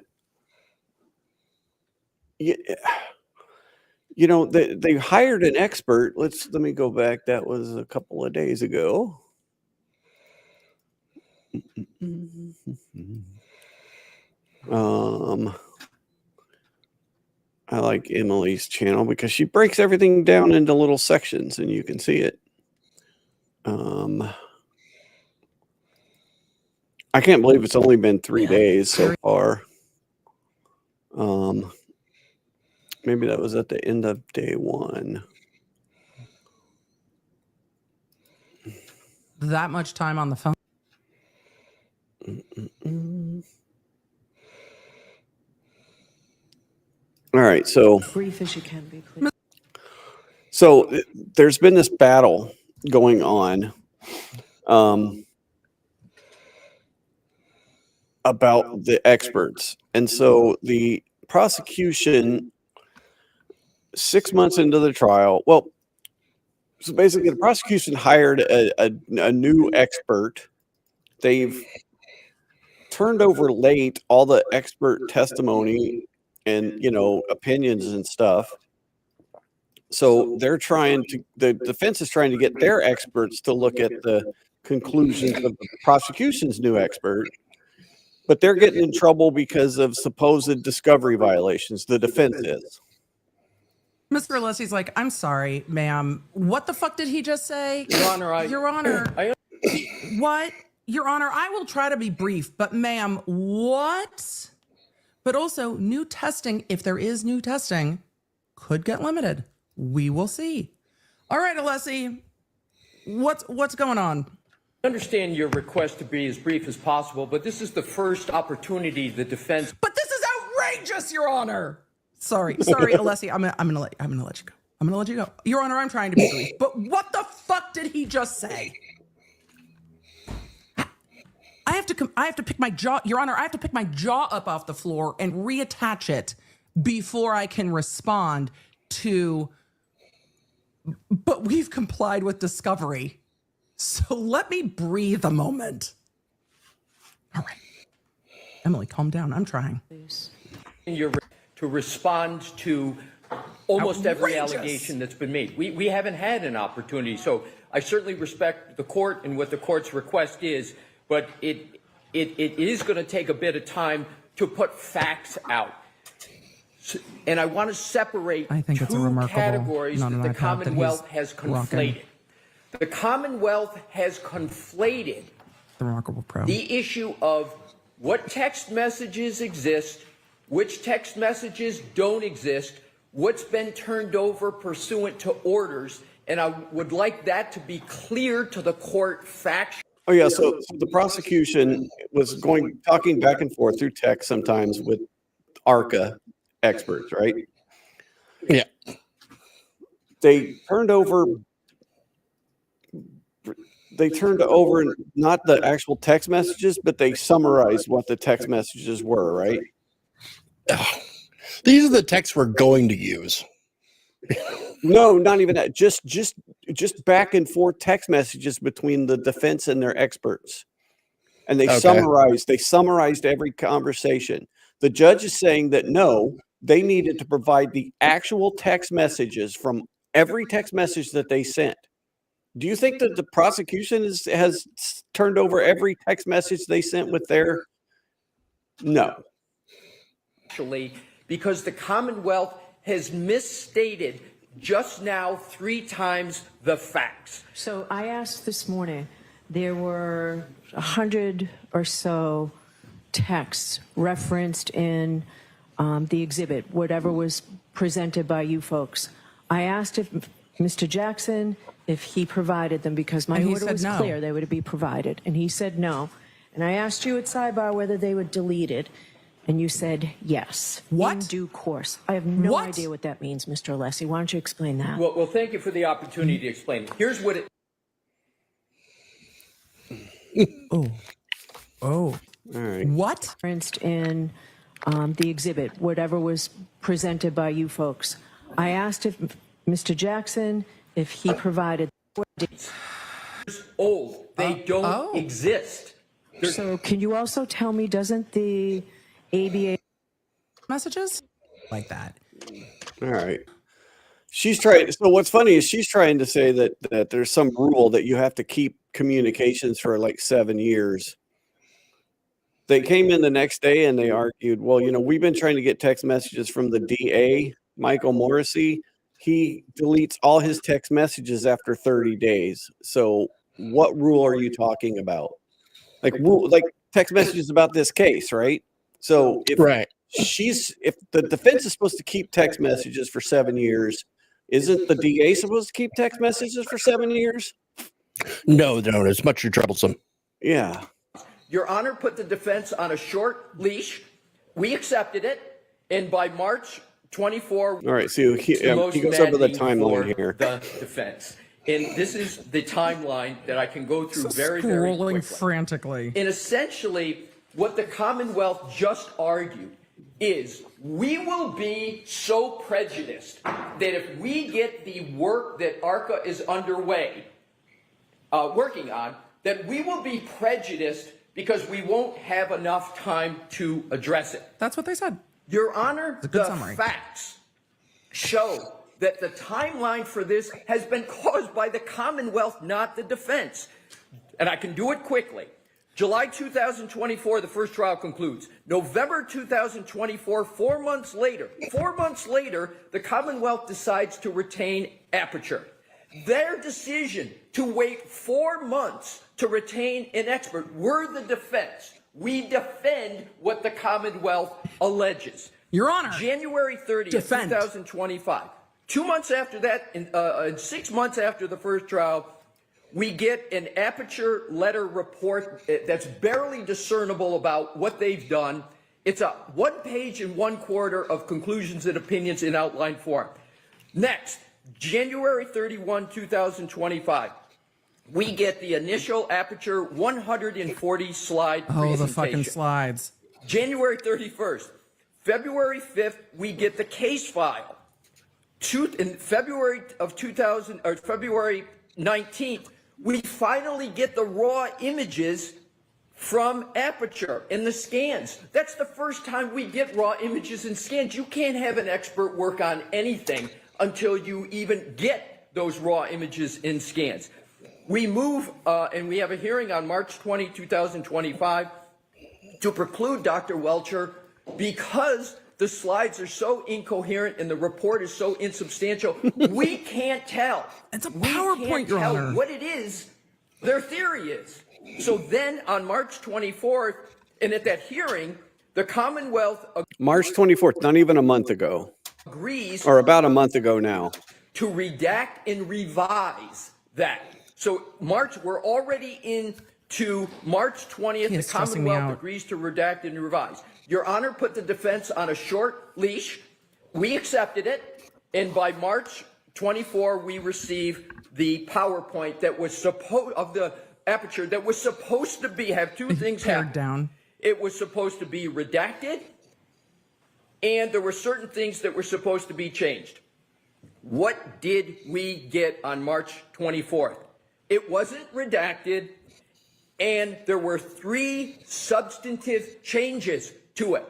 they hired an expert. Let me go back. That was a couple of days ago. I like Emily's channel because she breaks everything down into little sections and you can see it. I can't believe it's only been 3 days so far. Maybe that was at the end of day 1. That much time on the phone. All right, so brief as you can be, please. So there's been this battle going on about the experts. And so the prosecution, 6 months into the trial, so basically the prosecution hired a new expert. They've turned over late all the expert testimony and, opinions and stuff. So the defense is trying to get their experts to look at the conclusions of the prosecution's new expert, but they're getting in trouble because of supposed discovery violations. The defense is. Mr. Alessi's like, I'm sorry, ma'am. What the fuck did he just say? Your Honor, Your Honor. What? Your Honor, I will try to be brief, but ma'am, what? But also, new testing, if there is new testing, could get limited. We will see. All right, Alessi, what's going on? I understand your request to be as brief as possible, but this is the first opportunity the defense. But this is outrageous, Your Honor. Sorry, Alessi. I'm gonna let you go. I'm gonna let you go. Your Honor, I'm trying to be brief. But what the fuck did he just say? I have to pick my jaw, Your Honor. I have to pick my jaw up off the floor and reattach it before I can respond to. But we've complied with discovery, so let me breathe a moment. All right, Emily, calm down. I'm trying. To respond to almost every Outrageous. allegation that's been made. We haven't had an opportunity, so I certainly respect the court and what the court's request is, but it is going to take a bit of time to put facts out. And I want to separate two categories that the Commonwealth has conflated. The Commonwealth has conflated the Remarkable Pro. The issue of what text messages exist, which text messages don't exist, what's been turned over pursuant to orders, and I would like that to be clear to the court factually. Oh yeah, so the prosecution was talking back and forth through text sometimes with ARCA experts, right? Yeah. They turned over not the actual text messages, but they summarized what the text messages were, right? These are the texts we're going to use. No, not even that. Just just back and forth text messages between the defense and their experts. And they Okay. summarized every conversation. The judge is saying that no, they needed to provide the actual text messages from every text message that they sent. Do you think that the prosecution has turned over every text message they sent with their? No. Actually, because the Commonwealth has misstated just now 3 times the facts. So I asked this morning, there were 100 or so texts referenced in the exhibit, whatever was presented by you folks. I asked if Mr. Jackson, if he provided them, because my And he order said was no. clear they would be provided. And he said no. And I asked you at sidebar whether they were deleted. And you said yes. What? In due course. I have no What? idea what that means, Mr. Alessi. Why don't you explain that? Well, thank you for the opportunity to explain it. Here's what it. Oh. All right. What? Referenced in the exhibit, whatever was presented by you folks. I asked if Mr. Jackson, if he provided. Old. They don't exist. So can you also tell me, doesn't the ABA messages like that? All right. She's trying. So what's funny is she's trying to say that there's some rule that you have to keep communications for like 7 years. They came in the next day and they argued, well, we've been trying to get text messages from the DA, Michael Morrissey. He deletes all his text messages after 30 days. So what rule are you talking about? Like text messages about this case, right? So if the defense is supposed to keep text messages for 7 years, isn't the DA supposed to keep text messages for 7 years? No, it's much too troublesome. Yeah. Your Honor put the defense on a short leash. We accepted it, and by March 24. All right, so he goes over the timeline here. The defense. And this is the timeline that I can go through very, very Scrolling quickly. frantically. And essentially, what the Commonwealth just argued is we will be so prejudiced that if we get the work that ARCA is underway, working on, that we will be prejudiced because we won't have enough time to address it. That's what they said. Your Honor, a good the summary. facts show that the timeline for this has been caused by the Commonwealth, not the defense. And I can do it quickly. July 2024, the first trial concludes. November 2024, 4 months later, the Commonwealth decides to retain Aperture. Their decision to wait 4 months to retain an expert, we're the defense. We defend what the Commonwealth alleges. Your Honor. January 30th, 2025. 2 months after that, and 6 months after the first trial, we get an Aperture letter report that's barely discernible about what they've done. It's a 1 page and 1/4 of conclusions and opinions in outline form. Next, January 31, 2025. We get the initial Aperture 140 slide presentation. Oh, the fucking slides. January 31st. February 5th, we get the case file. In February of 2000, or February 19th, we finally get the raw images from Aperture in the scans. That's the first time we get raw images and scans. You can't have an expert work on anything until you even get those raw images in scans. We move, and we have a hearing on March 20, 2025, to preclude Dr. Welcher because the slides are so incoherent and the report is so insubstantial. We can't tell. It's a PowerPoint, Your Honor. What it is, their theory is. So then on March 24th, and at that hearing, the Commonwealth March 24th, not even a month ago. agrees Or about a month ago now. to redact and revise that. So we're already into March 20th. He The is stressing me Commonwealth out. agrees to redact and revise. Your Honor put the defense on a short leash. We accepted it. And by March 24, we received the PowerPoint that was of the Aperture that was supposed to have two things Pared happen. down. It was supposed to be redacted, and there were certain things that were supposed to be changed. What did we get on March 24th? It wasn't redacted, and there were 3 substantive changes to it.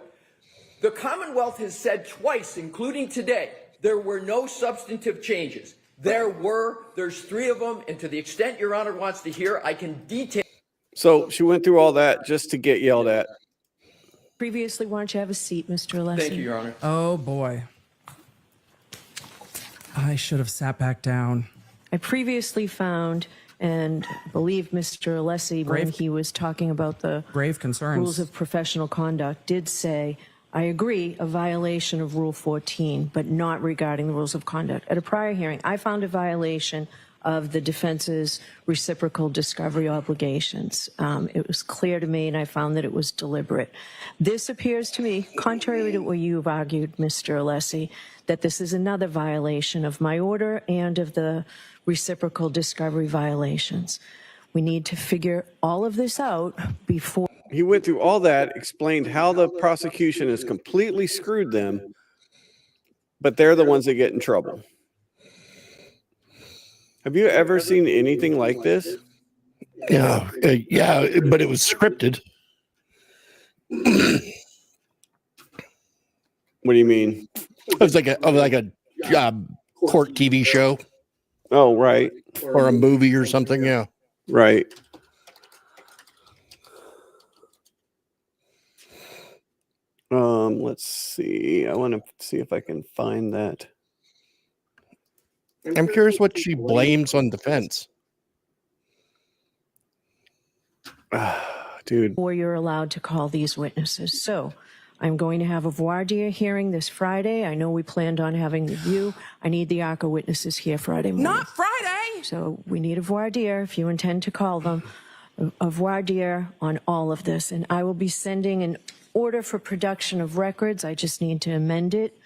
The Commonwealth has said twice, including today, there were no substantive changes. There's 3 of them, and to the extent Your Honor wants to hear, I can detail. So she went through all that just to get yelled at. Previously, why don't you have a seat, Mr. Alessi? Thank you, Your Honor. Oh boy. I should have sat back down. I previously found and believe Mr. Alessi, when Grave- he was talking about the Grave concerns. rules of professional conduct, did say, I agree, a violation of Rule 14, but not regarding the rules of conduct. At a prior hearing, I found a violation of the defense's reciprocal discovery obligations. It was clear to me, and I found that it was deliberate. This appears to me, contrary to what you've argued, Mr. Alessi, that this is another violation of my order and of the reciprocal discovery violations. We need to figure all of this out before. He went through all that, explained how the prosecution has completely screwed them, but they're the ones that get in trouble. Have you ever seen anything like this? Yeah, but it was scripted. What do you mean? It was like a court TV show. Oh, right. Or a movie or something. Yeah. Right. Let's see. I want to see if I can find that. I'm curious what she blames on defense. Dude. Or you're allowed to call these witnesses. So I'm going to have a voir dire hearing this Friday. I know we planned on having the view. I need the ARCA witnesses here Friday morning. Not Friday! So we need a voir dire, if you intend to call them, a voir dire on all of this. And I will be sending an order for production of records. I just need to amend it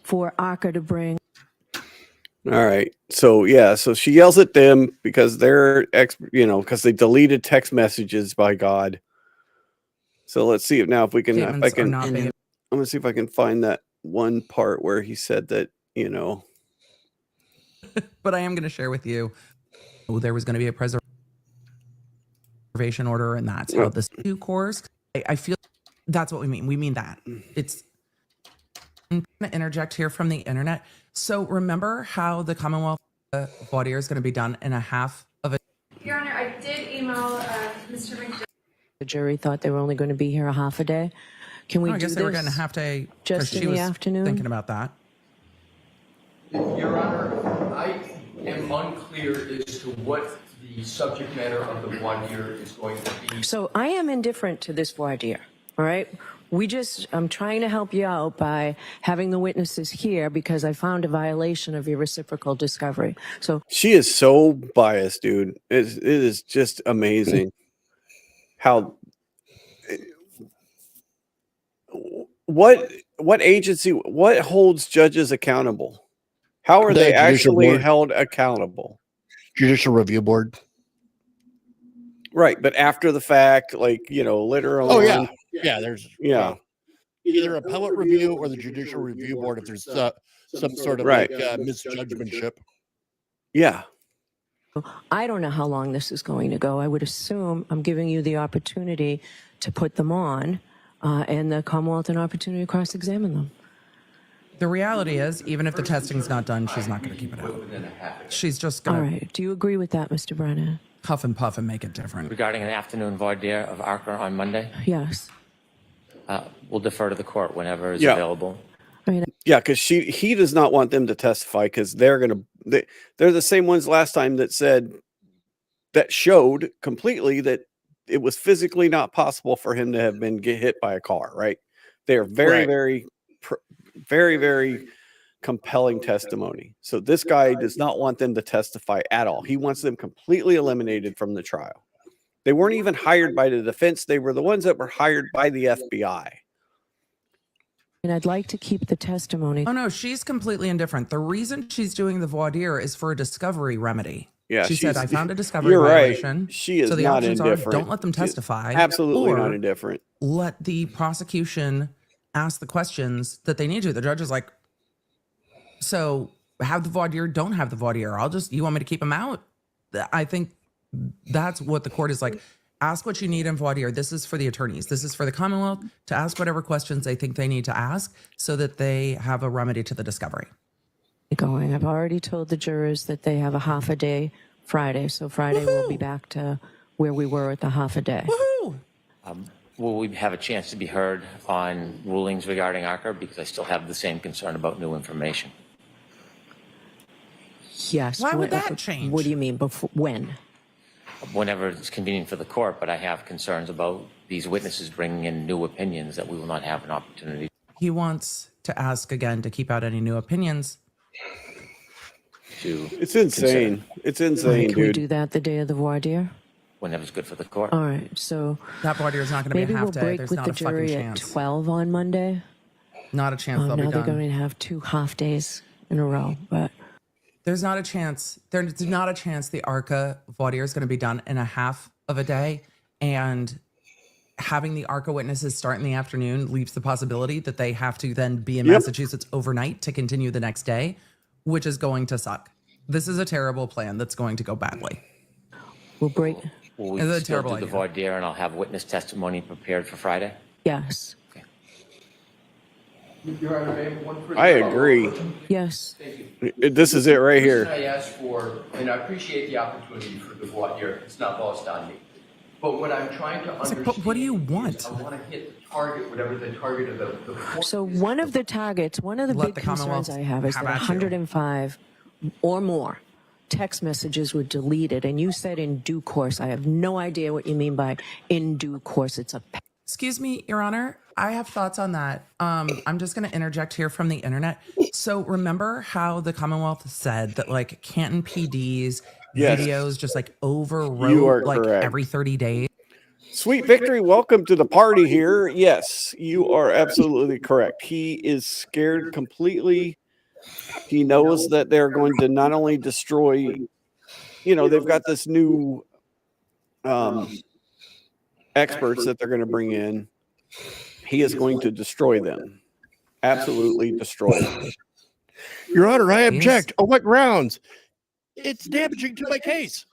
for ARCA to bring. All right. So yeah, so she yells at them because they're because they deleted text messages, by God. So let's see if we can I'm gonna see if I can find that one part where he said that, But I am going to share with you, there was going to be a preservation order, and that's how this new course. I feel that's what we mean. We mean that. It's I'm going to interject here from the internet. So remember how the Commonwealth voir dire is going to be done in a half of a. Your Honor, I did email Mr. McDonough. The jury thought they were only going to be here a half a day. Can we I guess do they were this getting a half day. just she in the was afternoon? Thinking about that. Your Honor, I am unclear as to what the subject matter of the voir dire is going to be. So I am indifferent to this voir dire, all right? I'm trying to help you out by having the witnesses here because I found a violation of your reciprocal discovery. So she is so biased, dude. It is just amazing how what agency, what holds judges accountable? How are they actually held accountable? Judicial Review Board. Right, but after the fact, literally. Oh yeah, yeah. There's either appellate review or the Judicial Review Board if there's some sort of misjudgmentship. Yeah. I don't know how long this is going to go. I would assume I'm giving you the opportunity to put them on, and the Commonwealth an opportunity to cross-examine them. The reality is, even if the testing's not done, she's not going to keep it out. She's just going All to right. Do you agree with that, Mr. Brennan? huff and puff and make it different. Regarding an afternoon voir dire of ARCA on Monday, Yes. we'll defer to the court whenever it's available. Yeah, because he does not want them to testify because they're the same ones last time that showed completely that it was physically not possible for him to have get hit by a car. Right? They are very compelling testimony. So this guy does not want them to testify at all. He wants them completely eliminated from the trial. They weren't even hired by the defense. They were the ones that were hired by the FBI. And I'd like to keep the testimony. Oh, no, she's completely indifferent. The reason she's doing the voir dire is for a discovery remedy. Yeah, she said, I found a discovery you're violation. Right. She is so the not options indifferent. Are, don't let them testify. Absolutely or not indifferent. Let the prosecution ask the questions that they need to. The judge is like, So have the voir dire, don't have the voir dire. You want me to keep them out? I think that's what the court is like. Ask what you need in voir dire. This is for the attorneys. This is for the Commonwealth to ask whatever questions they think they need to ask so that they have a remedy to the discovery. Going. I've already told the jurors that they have a half a day Friday. So Friday we'll be back to where we were at the half a day. Will we have a chance to be heard on rulings regarding ARCA? Because I still have the same concern about new information. Yes. Why would that change? What do you mean? Before when? Whenever it's convenient for the court, but I have concerns about these witnesses bringing in new opinions that we will not have an opportunity. He wants to ask again to keep out any new opinions. It's insane. It's insane, Can we dude. do that the day of the voir dire? Whenever's good for the court. All right. So that voir dire is not going to be a maybe half we'll day. break There's with not the a fucking jury chance. at 12 on Monday. Not a chance Oh, they'll now be they're done. going to have 2 half days in a row, but There's not a chance. There's not a chance the ARCA voir dire is going to be done in a half of a day. And having the ARCA witnesses start in the afternoon leaves the possibility that they have to then be in Massachusetts overnight to continue the next day, which is going to suck. This is a terrible plan that's going to go badly. we'll break. Will we It's a still terrible do the idea. voir dire and I'll have witness testimony prepared for Friday? Yes. Your Honor, may I have one further I follow-up agree. question? Yes. Thank you. This is it right The reason here. I asked for, and I appreciate the opportunity for the voir dire, it's not lost on me. But what I'm trying to understand. But what do you want? I want to hit the target, whatever the target of the court So is. one of the targets, one of the Let big the concerns Commonwealth I have is have that at you. 105 or more text messages were deleted. And you said in due course. I have no idea what you mean by in due course. It's a Excuse me, Your Honor. I have thoughts on that. I'm just going to interject here from the internet. So remember how the Commonwealth said that like Canton PD's Yes. videos just like You are overwrote like correct. every 30 days? Sweet Victory, welcome to the party here. Yes, you are absolutely correct. He is scared completely. He knows that they're going to not only destroy, they've got this new experts that they're going to bring in. He is going to destroy them. Absolutely destroy them. Your Honor, I object. On what grounds? It's damaging to my case.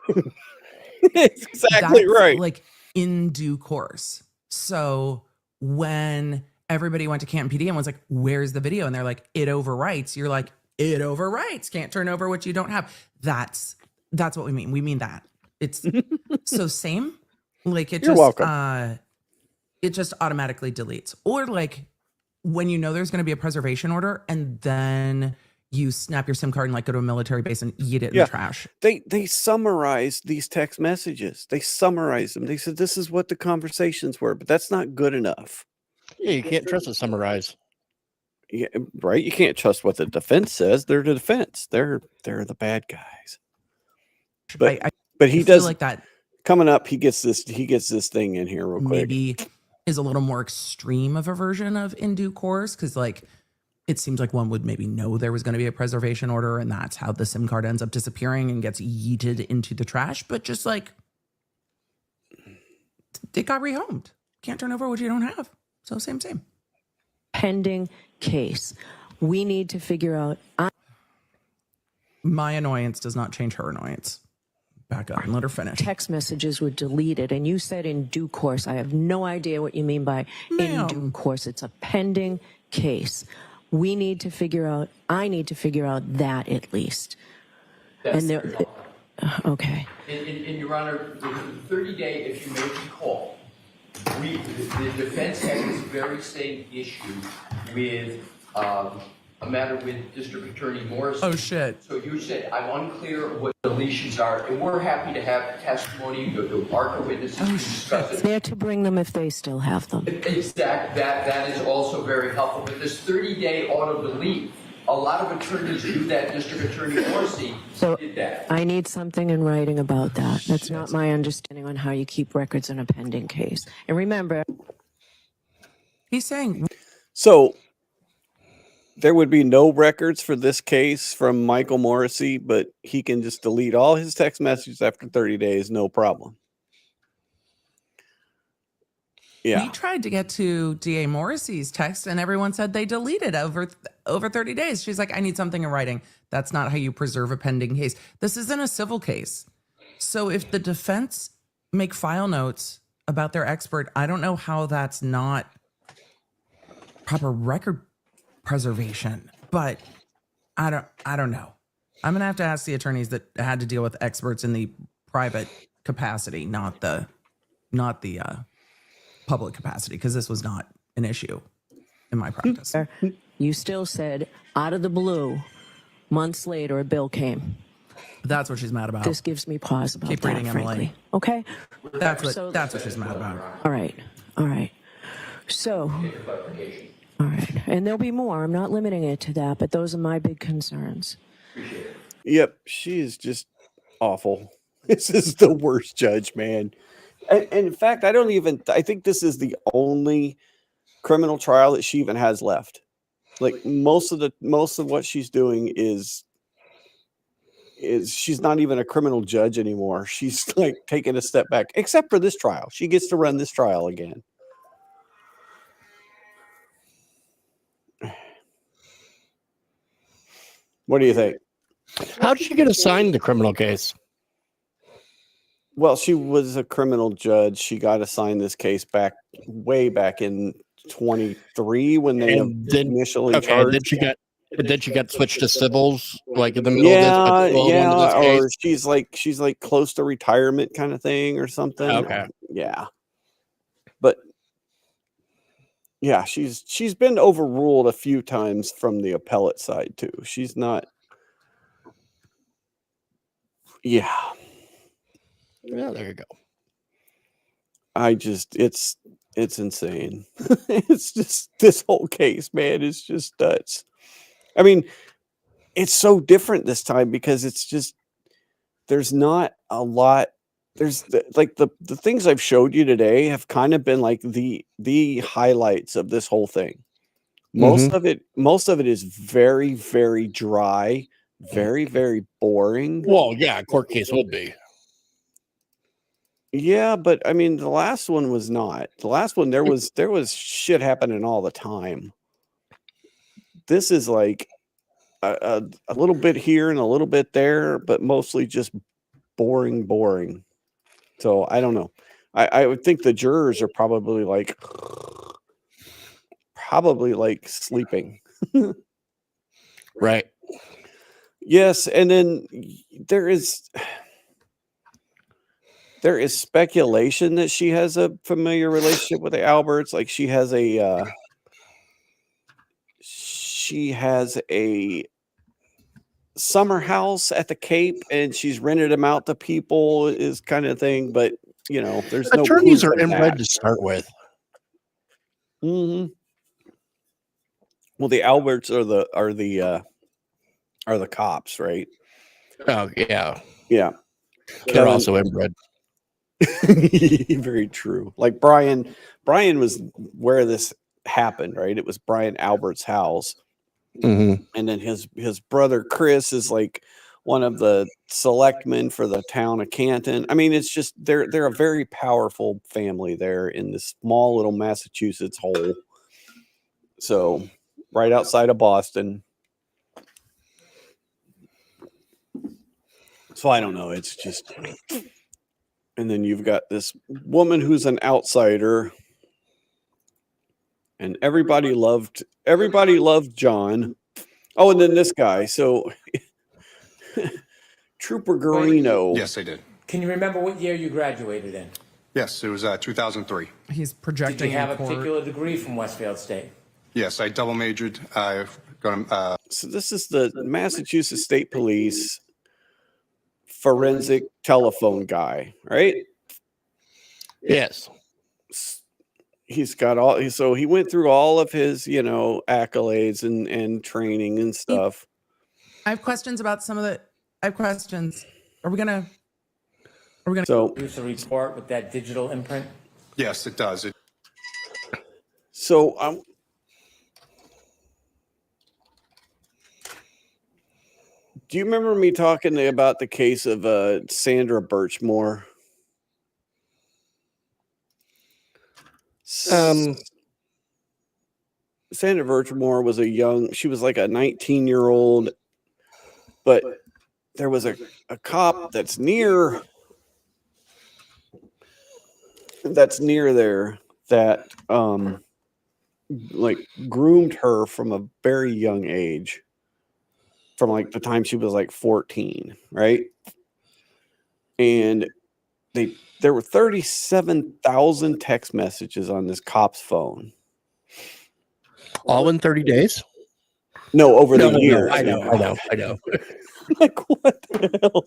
It's exactly That's, right. Like in due course. So when everybody went to Canton PD and was like, where's the video? And they're like, it overwrites. You're like, it overwrites. Can't turn over what you don't have. That's what we mean. We mean that. It's so same. Like it You're just welcome. It just automatically deletes. Or like when you know there's going to be a preservation order and then you snap your SIM card and like go to a military base and eat it in the trash. They summarized these text messages. They summarized them. They said this is what the conversations were, but that's not good enough. Yeah, you can't trust a summarize. Yeah, right. You can't trust what the defense says. They're the defense. They're the bad guys. But but he I feel does like that coming up. He gets this thing in here real quick. maybe is a little more extreme of a version of in due course because like it seems like one would maybe know there was going to be a preservation order and that's how the SIM card ends up disappearing and gets yeeted into the trash. But just like it got rehomed. Can't turn over what you don't have. So same. pending case. We need to figure out. My annoyance does not change her annoyance. Back up and let her finish. Text messages were deleted, and you said in due course. I have no idea what you mean by in due course. It's a pending case. We need to figure out. I need to figure out that at least. That's And okay. In Your Honor, the 30-day, if you may recall, the defense had this very same issue with a matter with District Attorney Morrison. Oh, shit. So you said, I'm unclear what deletions are, and we're happy to have testimony, the ARCA witnesses to discuss it. There to bring them if they still have them. Exactly. That is also very helpful. But this 30-day auto-delete, a lot of attorneys do that. District Attorney Morrissey did that. I need something in writing about that. That's not my understanding on how you keep records in a pending case. And remember, he's saying So there would be no records for this case from Michael Morrissey, but he can just delete all his text messages after 30 days, no problem. We tried to get to DA Morrissey's text, and everyone said they deleted over 30 days. She's like, I need something in writing. That's not how you preserve a pending case. This isn't a civil case. So if the defense make file notes about their expert, I don't know how that's not proper record preservation. But I don't know. I'm gonna have to ask the attorneys that had to deal with experts in the private capacity, not the public capacity, because this was not an issue in my practice. You still said, out of the blue, months later, a bill came. That's what she's mad about. This gives me pause about Keep that, reading, Emily. frankly. Okay? That's what she's mad about. All right. So, all right. And there'll be more. I'm not limiting it to that, but those are my big concerns. Yep, she is just awful. This is the worst judge, man. And in fact, I think this is the only criminal trial that she even has left. Like most of what she's doing is she's not even a criminal judge anymore. She's like taking a step back, except for this trial. She gets to run this trial again. What do you think? How did she get assigned the criminal case? Well, she was a criminal judge. She got assigned this case way back in 23 when they initially charged. Then she got switched to civils, like in the middle of this. Or she's like close to retirement kind of thing or something. Okay. Yeah. But yeah, she's been overruled a few times from the appellate side too. She's not. Yeah. Yeah, there you go. It's insane. It's just this whole case, man. It's just nuts. I mean, it's so different this time because it's just there's not a lot. There's the things I've showed you today have kind of been like the highlights of this whole thing. Most of it is very, very dry, very, very boring. Well, yeah, a court case would be. Yeah, but I mean, the last one was not. The last one there was shit happening all the time. This is like a little bit here and a little bit there, but mostly just boring. So I don't know. I would think the jurors are probably like sleeping. Right. Yes, and then there is speculation that she has a familiar relationship with the Alberts. Like she has a summer house at the Cape and she's rented them out to people is kind of thing. But you know, there's no attorneys proof are of inbred that. to start with. Mm-hmm. Well, the Alberts are the cops, right? Oh yeah. Yeah. They're also inbred. Very true. Like Brian was where this happened, right? It was Brian Albert's house. Mm-hmm. And then his brother Chris is like one of the selectmen for the town of Canton. I mean, it's just they're a very powerful family there in this small little Massachusetts hole. So right outside of Boston. So I don't know. It's just, and then you've got this woman who's an outsider, and everybody loved John. Oh, and then this guy. So Trooper Garino. Yes, I did. Can you remember what year you graduated in? Yes, it was 2003. He's projecting. Did you have a in court. particular degree from Westfield State? Yes, I double majored. I've got So this is the Massachusetts State Police forensic telephone guy, right? Yes. He's got all, so he went through all of his, accolades and training and stuff. I have questions about some of the. I have questions. Are we gonna So produce a report with that digital imprint? Yes, it does. So do you remember me talking about the case of Sandra Birchmore? Sandra Virgmore was she was like a 19-year-old, but there was a cop that's near there that like groomed her from a very young age, from like the time she was like 14, right? And there were 37,000 text messages on this cop's phone. All in 30 days? No, over the years. I know. Like, what the hell?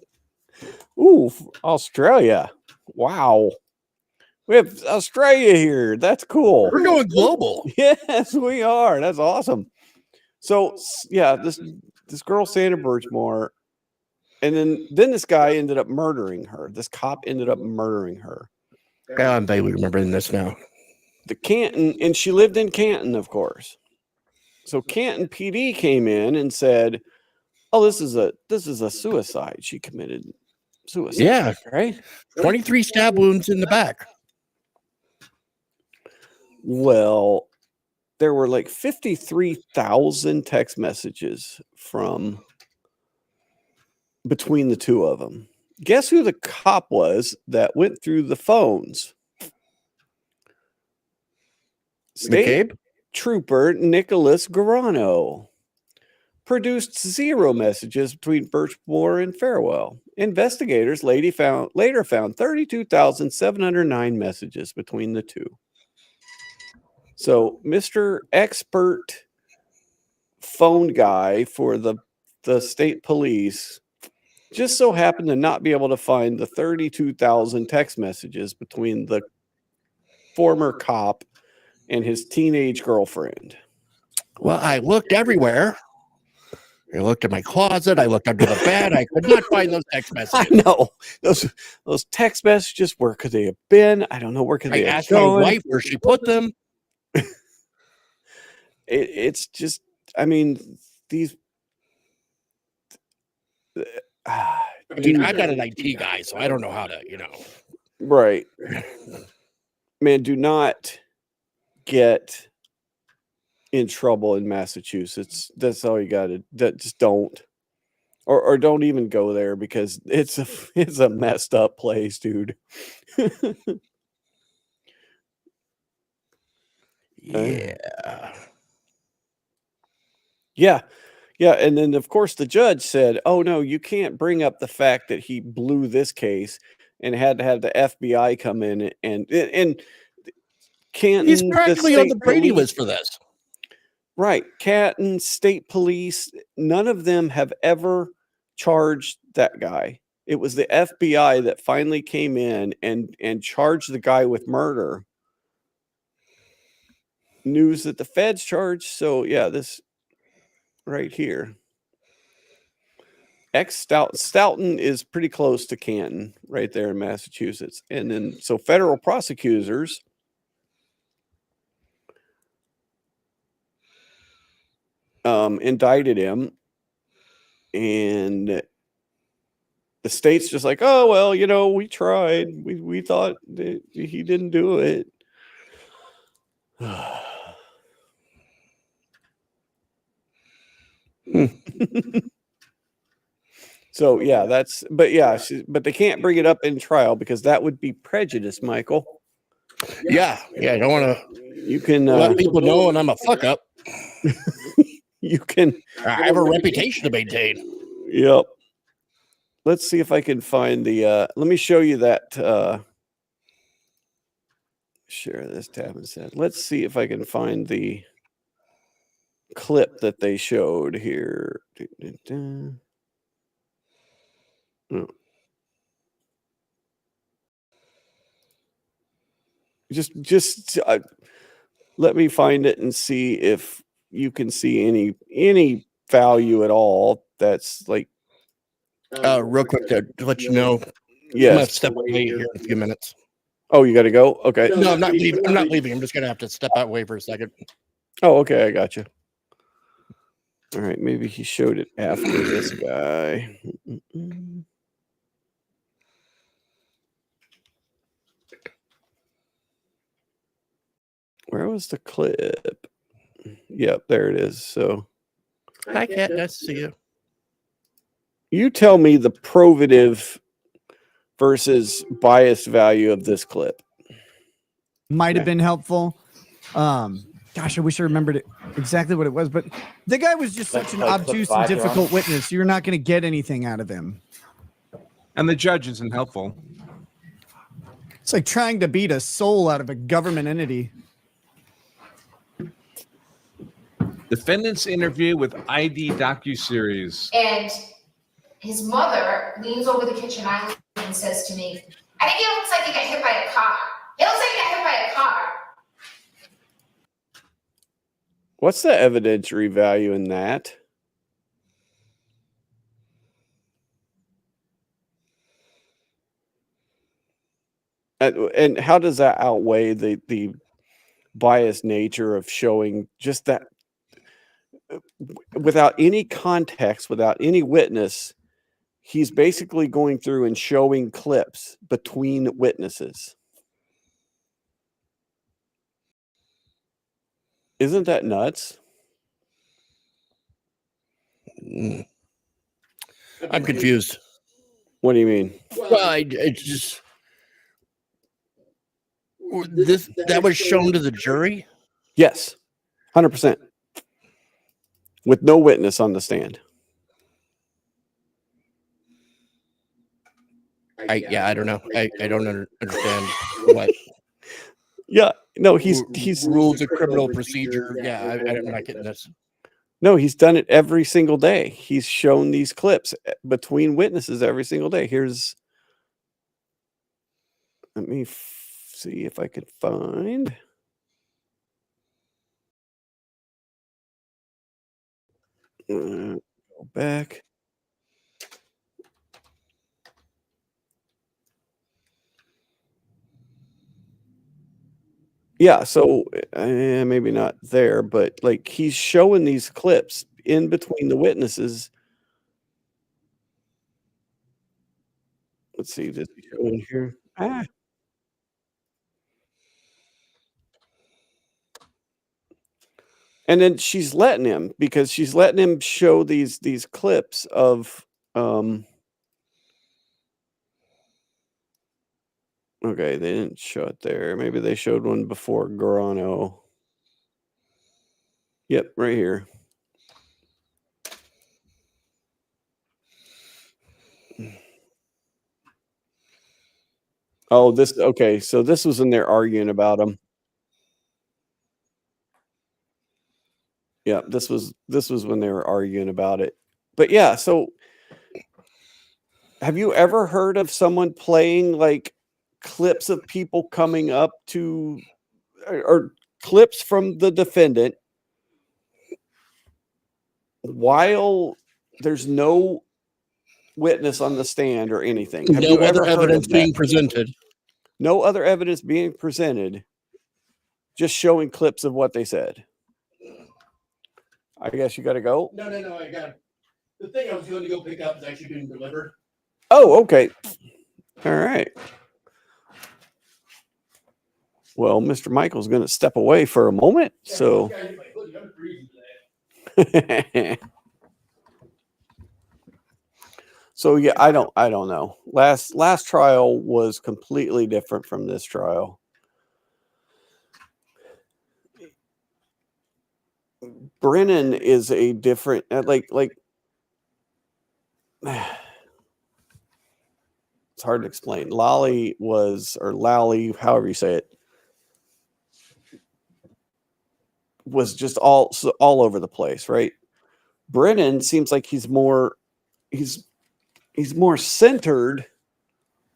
Ooh, Australia. Wow. We have Australia here. That's cool. We're going global. Yes, we are. That's awesome. So, yeah, this girl, Sandra Birchmore, and then this guy ended up murdering her. This cop ended up murdering her. Yeah, I'm vaguely remembering this now. The Canton, and she lived in Canton, of course. So Canton PD came in and said, "Oh, this is a suicide. She committed suicide." Yeah, right. 23 stab wounds in the back. Well, there were like 53,000 text messages from between the two of them. Guess who the cop was that went through the phones? State Trooper Nicholas Garano produced 0 messages between Birchmore and Farewell. Investigators later found 32,709 messages between the two. So, Mr. Expert phone guy for the state police just so happened to not be able to find the 32,000 text messages between the former cop and his teenage girlfriend. Well, I looked everywhere. I looked in my closet. I looked under the bed. I could not find those text messages. I know. Those text messages, where could they have been? I don't know. Where could they have asked my gone? wife where she put them. It's just, I mean, these. I mean, I'm not an IT guy, so I don't know how to, Right. Man, do not get in trouble in Massachusetts. That's all you got to. Just don't, or don't even go there, because it's a messed up place, dude. Yeah. And then, of course, the judge said, "Oh no, you can't bring up the fact that he blew this case," and had to have the FBI come in and Canton. He's practically on the Brady list for this. Right. Canton State Police, none of them have ever charged that guy. It was the FBI that finally came in and charged the guy with murder. News that the feds charged. So, yeah, this right here. Stoughton is pretty close to Canton, right there in Massachusetts. And then, so federal prosecutors indicted him, and the state's just like, "Oh, well, we tried. We thought that he didn't do it." So, yeah, but they can't bring it up in trial because that would be prejudice, Michael. Yeah, I don't want to. You can let people know, and I'm a fuck up. You can. I have a reputation to maintain. Yep. Let's see if I can find the. Let me show you that. Share this tab instead. Let's see if I can find the clip that they showed here. Oh. Just let me find it and see if you can see any value at all. That's like real quick to let you know. Yes. I'm gonna step away here in a few minutes. Oh, you got to go. Okay. No, I'm not leaving. I'm not leaving. I'm just gonna have to step away for a second. Oh, okay. I got you. All right. Maybe he showed it after this guy. Where was the clip? Yep, there it is. So Hi, Cat. Nice to see you. you tell me the probative versus bias value of this clip. Might have been helpful. Gosh, I wish I remembered exactly what it was, but the guy was just such an obtuse and difficult witness. You're not going to get anything out of him. And the judge isn't helpful. It's like trying to beat a soul out of a government entity. Defendant's interview with ID docuseries. And his mother leans over the kitchen island and says to me, I think it looks like he got hit by a car. It looks like he got hit by a car. What's the evidentiary value in that? And how does that outweigh the biased nature of showing just that without any context, without any witness? He's basically going through and showing clips between witnesses. Isn't that nuts? I'm confused. What do you mean? Well, it's just that was shown to the jury. Yes, 100%. With no witness on the stand. I don't know. I don't understand what. Yeah, no, he's rules of criminal procedure. Yeah, I'm not getting this. No, he's done it every single day. He's shown these clips between witnesses every single day. Let me see if I could find. Go back. Yeah, so maybe not there, but like he's showing these clips in between the witnesses. Let's see, did he show in here? And then she's letting him because she's letting him show these clips of okay, they didn't show it there. Maybe they showed one before Garano. Yep, right here. Oh, okay, so this was in there arguing about him. Yeah, this was when they were arguing about it. But yeah, so have you ever heard of someone playing like clips of people coming up to or clips from the defendant while there's no witness on the stand or anything? Have No you ever other heard of evidence that? being presented. No other evidence being presented, just showing clips of what they said. I guess you got to go. No, I got it. The thing I was going to go pick up is actually being delivered. Oh, okay. All right. Well, Mr. Michael's going to step away for a moment. So, so yeah, I don't know. Last trial was completely different from this trial. Brennan is a different like it's hard to explain. Lally, however you say it, was just all over the place, right? Brennan seems like he's more centered,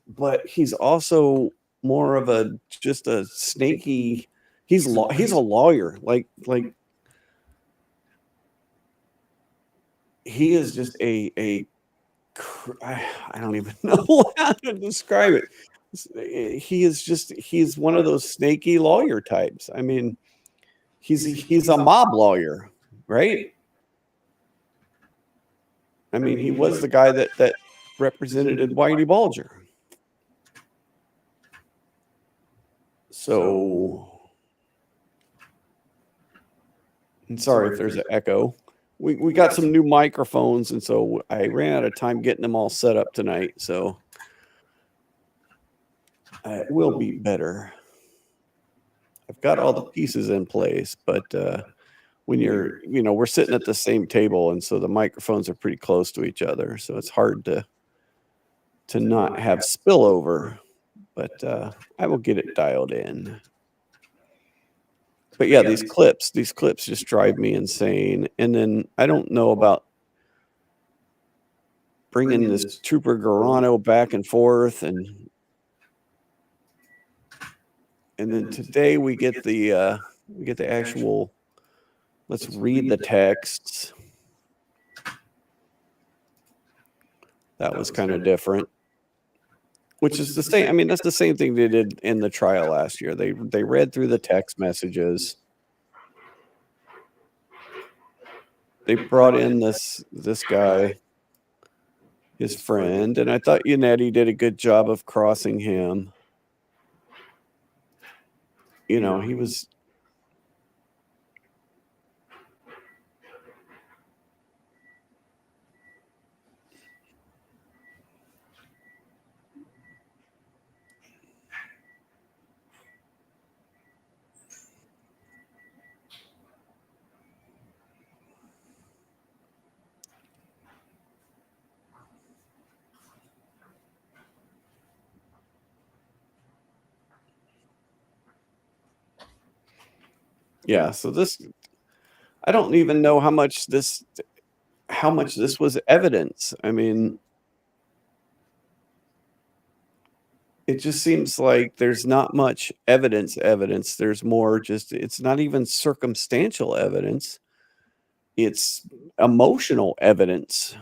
but he's also more of a snaky. He's a lawyer, like he is just I don't even know how to describe it. He's one of those snaky lawyer types. I mean, he's a mob lawyer, right? I mean, he was the guy that represented Whitey Bulger. So And sorry if there's an echo. We got some new microphones, and so I ran out of time getting them all set up tonight. So it will be better. I've got all the pieces in place, but when we're sitting at the same table, and so the microphones are pretty close to each other, so it's hard to not have spillover. But I will get it dialed in. But yeah, these clips just drive me insane. And then I don't know about bringing this Trooper Garano back and forth, and then today we get the actual. Let's read the texts. That was kind of different. Which is the same. I mean, that's the same thing they did in the trial last year. They read through the text messages. They brought in this guy, his friend, and I thought Yannetti did a good job of crossing him. He was. Yeah, so this, I don't even know how much this was evidence. I mean, it just seems like there's not much evidence. There's more it's not even circumstantial evidence. It's emotional evidence.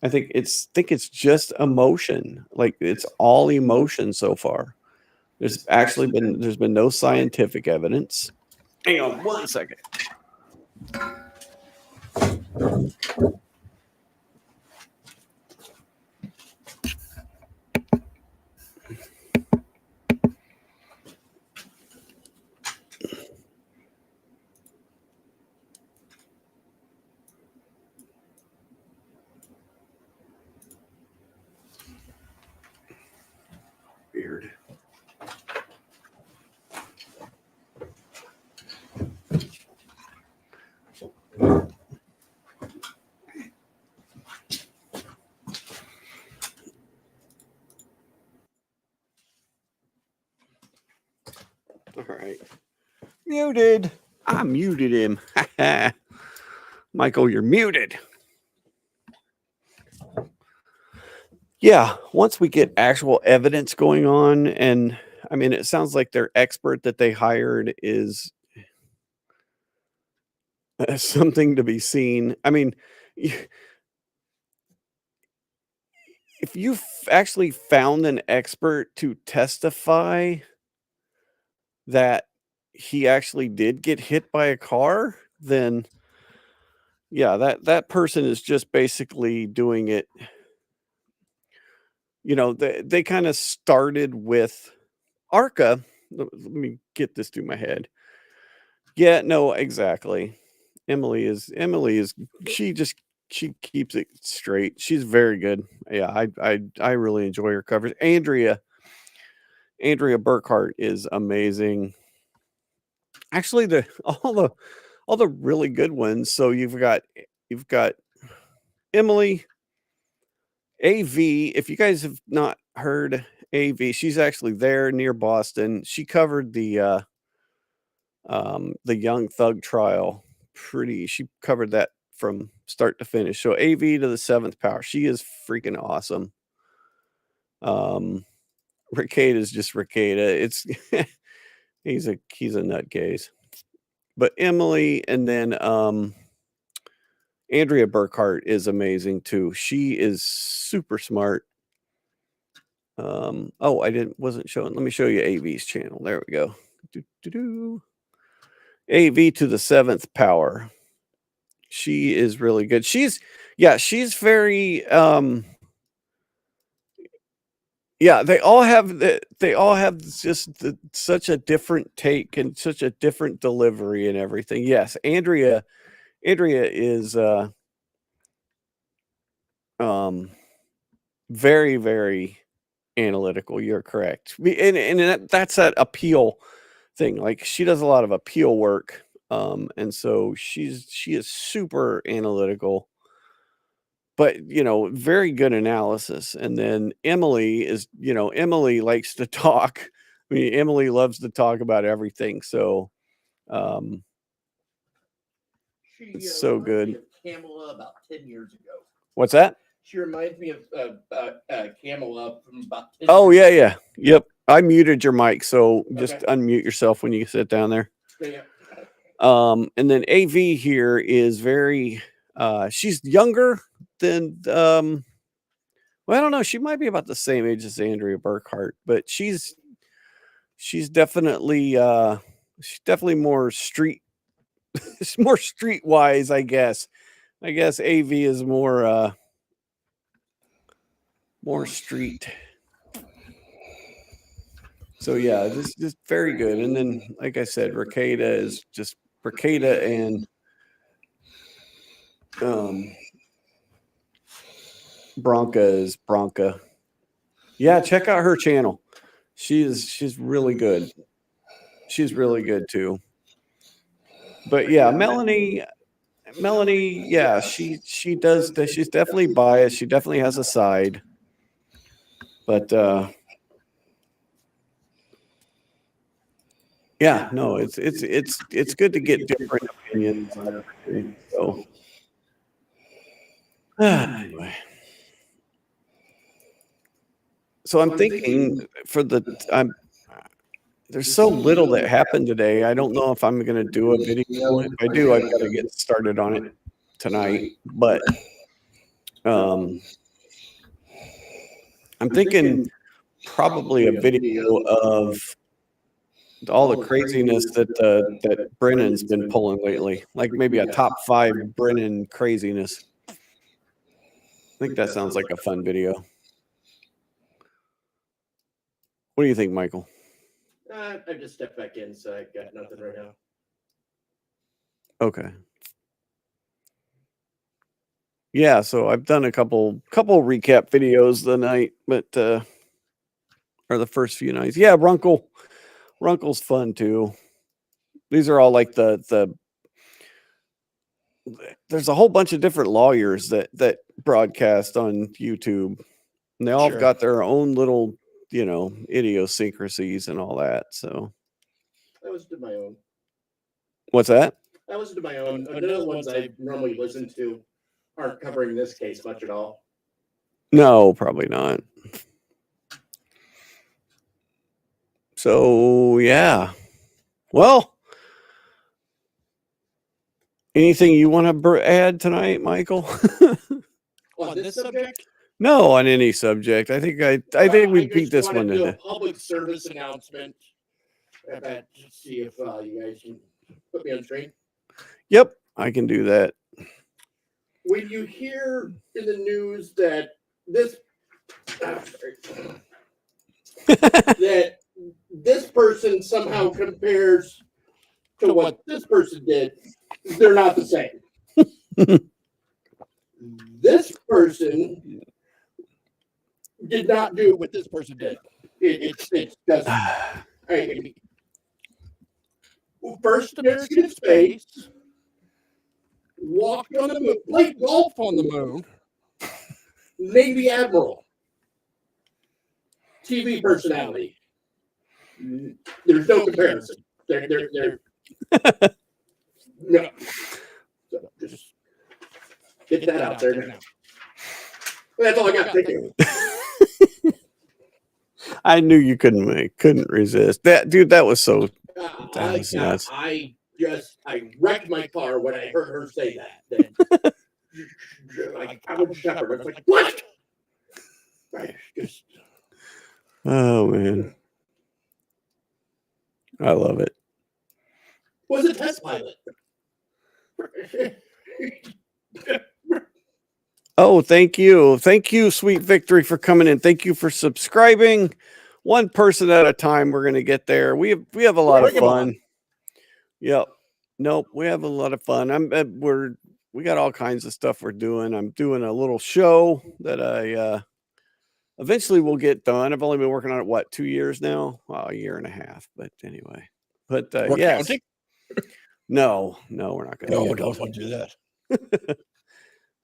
I think it's just emotion. Like, it's all emotion so far. There's been no scientific evidence. Hang on 1 second. Weird. All right. Muted. I muted him. Michael, you're muted. Yeah, once we get actual evidence going on, and I mean, it sounds like their expert that they hired is something to be seen. I mean, if you've actually found an expert to testify that he actually did get hit by a car, then yeah, that person is just basically doing it. They kind of started with ARCA. Let me get this through my head. Yeah, no, exactly. Emily is she keeps it straight. She's very good. Yeah, I really enjoy her coverage. Andrea Burkhart is amazing. Actually, all the really good ones. So you've got Emily, AV. If you guys have not heard AV, she's actually there near Boston. She covered the Young Thug trial. She covered that from start to finish. So AV to the seventh power. She is freaking awesome. Ricada is just Ricada. It's he's a nutcase. But Emily, and then Andrea Burkhart is amazing too. She is super smart. Wasn't showing. Let me show you AV's channel. There we go. AV to the seventh power. She is really good. She's very yeah, they all have just such a different take and such a different delivery and everything. Yes, Andrea is very, very analytical. You're correct. That's that appeal thing. Like, she does a lot of appeal work. And so she is super analytical, but very good analysis. And then Emily likes to talk. I mean, Emily loves to talk about everything. So, it's so good. Kamala about 10 years ago. What's that? She reminds me of Kamala from about 10 Oh, years yeah. Yep. I muted your mic, so just unmute yourself when you sit down there. ago. And then AV here is very she's younger than well, I don't know, she might be about the same age as Andrea Burkhart, but she's definitely more street more streetwise, I guess. AV is more street. So yeah, this is very good. And then, like I said, Rakeda and Bronca is Bronca. Yeah, check out her channel. She's really good. She's really good too. But yeah, Melanie, yeah, she does. She's definitely biased. She definitely has a side. But yeah, no, it's good to get different opinions on everything. So anyway. So I'm thinking there's so little that happened today. I don't know if I'm going to do a video. If I do, I've got to get started on it tonight. But I'm thinking probably a video of all the craziness that Brennan's been pulling lately. Like maybe a top 5 Brennan craziness. I think that sounds like a fun video. What do you think, Michael? I just stepped back in, so I got nothing right now. Okay. Yeah, so I've done a couple recap videos the night, but or the first few nights. Yeah, Runkle's fun too. These are all like the there's a whole bunch of different lawyers that broadcast on YouTube, and they all have got their own little idiosyncrasies and all that. So I listen to my own. What's that? I listen to my own. None of the ones I normally listen to aren't covering this case much at all. No, probably not. So yeah. Well, anything you want to add tonight, Michael? On this subject? No, on any subject. I think we beat this one to do a death. public service announcement. To see if you guys can put me on screen. Yep, I can do that. When you hear in the news that that this person somehow compares to what this person did, they're not the same. This person did not do what this person did. It's just first American in space, walked on the moon, played golf on the moon, Navy Admiral, TV personality. There's no comparison. They're no. So just get that out there now. That's all I got. Thank you. I knew you couldn't resist that, dude. That was so. That was nuts. I wrecked my car when I heard her say that. I was shepherd. I was like, what? Right, just. Oh man, I love it. Was a test pilot. Oh, thank you. Thank you, Sweet Victory, for coming in. Thank you for subscribing. One person at a time. We're going to get there. We have a lot of Bring 'em on. fun. Yep. Nope. We have a lot of fun. We got all kinds of stuff we're doing. I'm doing a little show that I eventually will get done. I've only been working on it, what, 2 years now? Well, a year and a half. But anyway. But We're yes. counting? No, we're not going to. No, don't want to do that.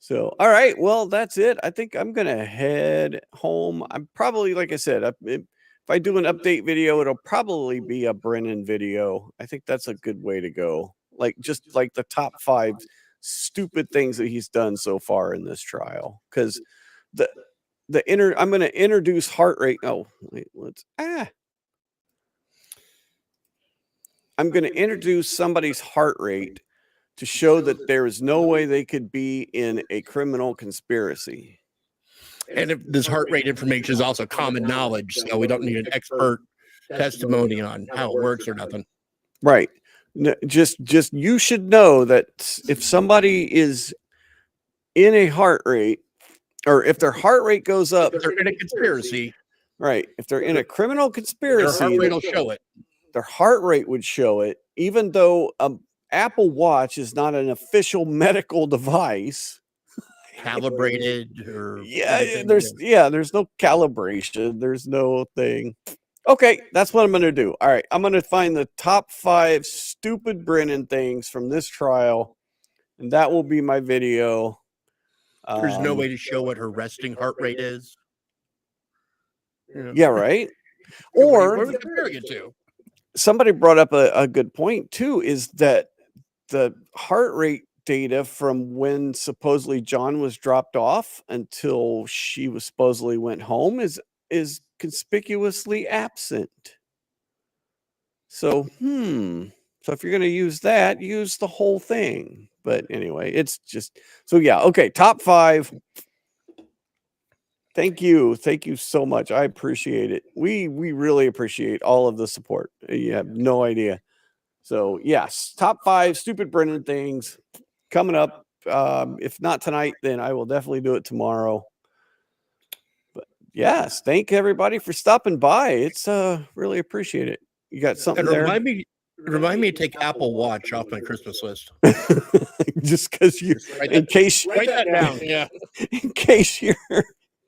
So, all right. Well, that's it. I think I'm going to head home. I'm probably, like I said, if I do an update video, it'll probably be a Brennan video. I think that's a good way to go. Just like the top 5 stupid things that he's done so far in this trial. Because I'm going to introduce heart rate. Oh, wait, I'm going to introduce somebody's heart rate to show that there is no way they could be in a criminal conspiracy. And if this heart rate information is also common knowledge, so we don't need an expert testimony on how it works or nothing. Right. Just you should know that if somebody is in a heart rate, or if their heart rate goes up, If they're in a conspiracy, right? If they're in a criminal conspiracy, their heart rate will show it. Their heart rate would show it, even though Apple Watch is not an official medical device. Calibrated or There's no calibration. There's no thing. Okay, that's what I'm going to do. All right, I'm going to find the top 5 stupid Brennan things from this trial, and that will be my video. There's no way to show what her resting heart rate is. Yeah, right. What Or are we comparing it to? somebody brought up a good point too, is that the heart rate data from when supposedly John was dropped off until she was supposedly went home is conspicuously absent. So so if you're going to use that, use the whole thing. But anyway, it's just so yeah. Okay, top 5. Thank you so much. I appreciate it. We really appreciate all of the support. You have no idea. So yes, top 5 stupid Brennan things coming up. If not tonight, then I will definitely do it tomorrow. But yes, thank everybody for stopping by. It's really appreciate it. You got something And there? remind me to take Apple Watch off my Christmas list. Just because you, Write in case that down. Yeah. in case you're.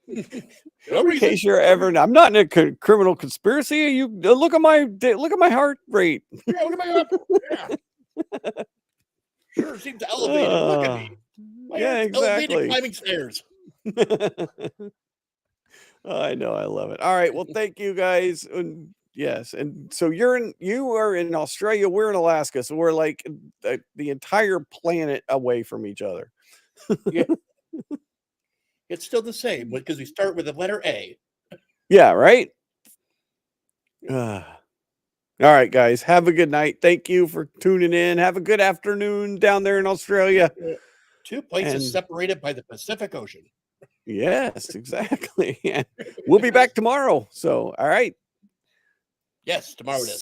In case you're ever, I'm not in a criminal conspiracy. You look at my heart rate. Yeah, look at my Apple. Yeah. Sure seems elevated. Look at me. My Yeah, heart's elevated exactly. climbing stairs. I know, I love it. All right, well, thank you guys. And yes, and so you are in Australia. We're in Alaska, so we're like the entire planet away from each other. Yeah. It's still the same because we start with the letter A. Yeah, right. All right, guys. Have a good night. Thank you for tuning in. Have a good afternoon down there in Australia. 2 places And- separated by the Pacific Ocean. Yes, exactly. And we'll be back tomorrow. So, all right. Yes, tomorrow it is.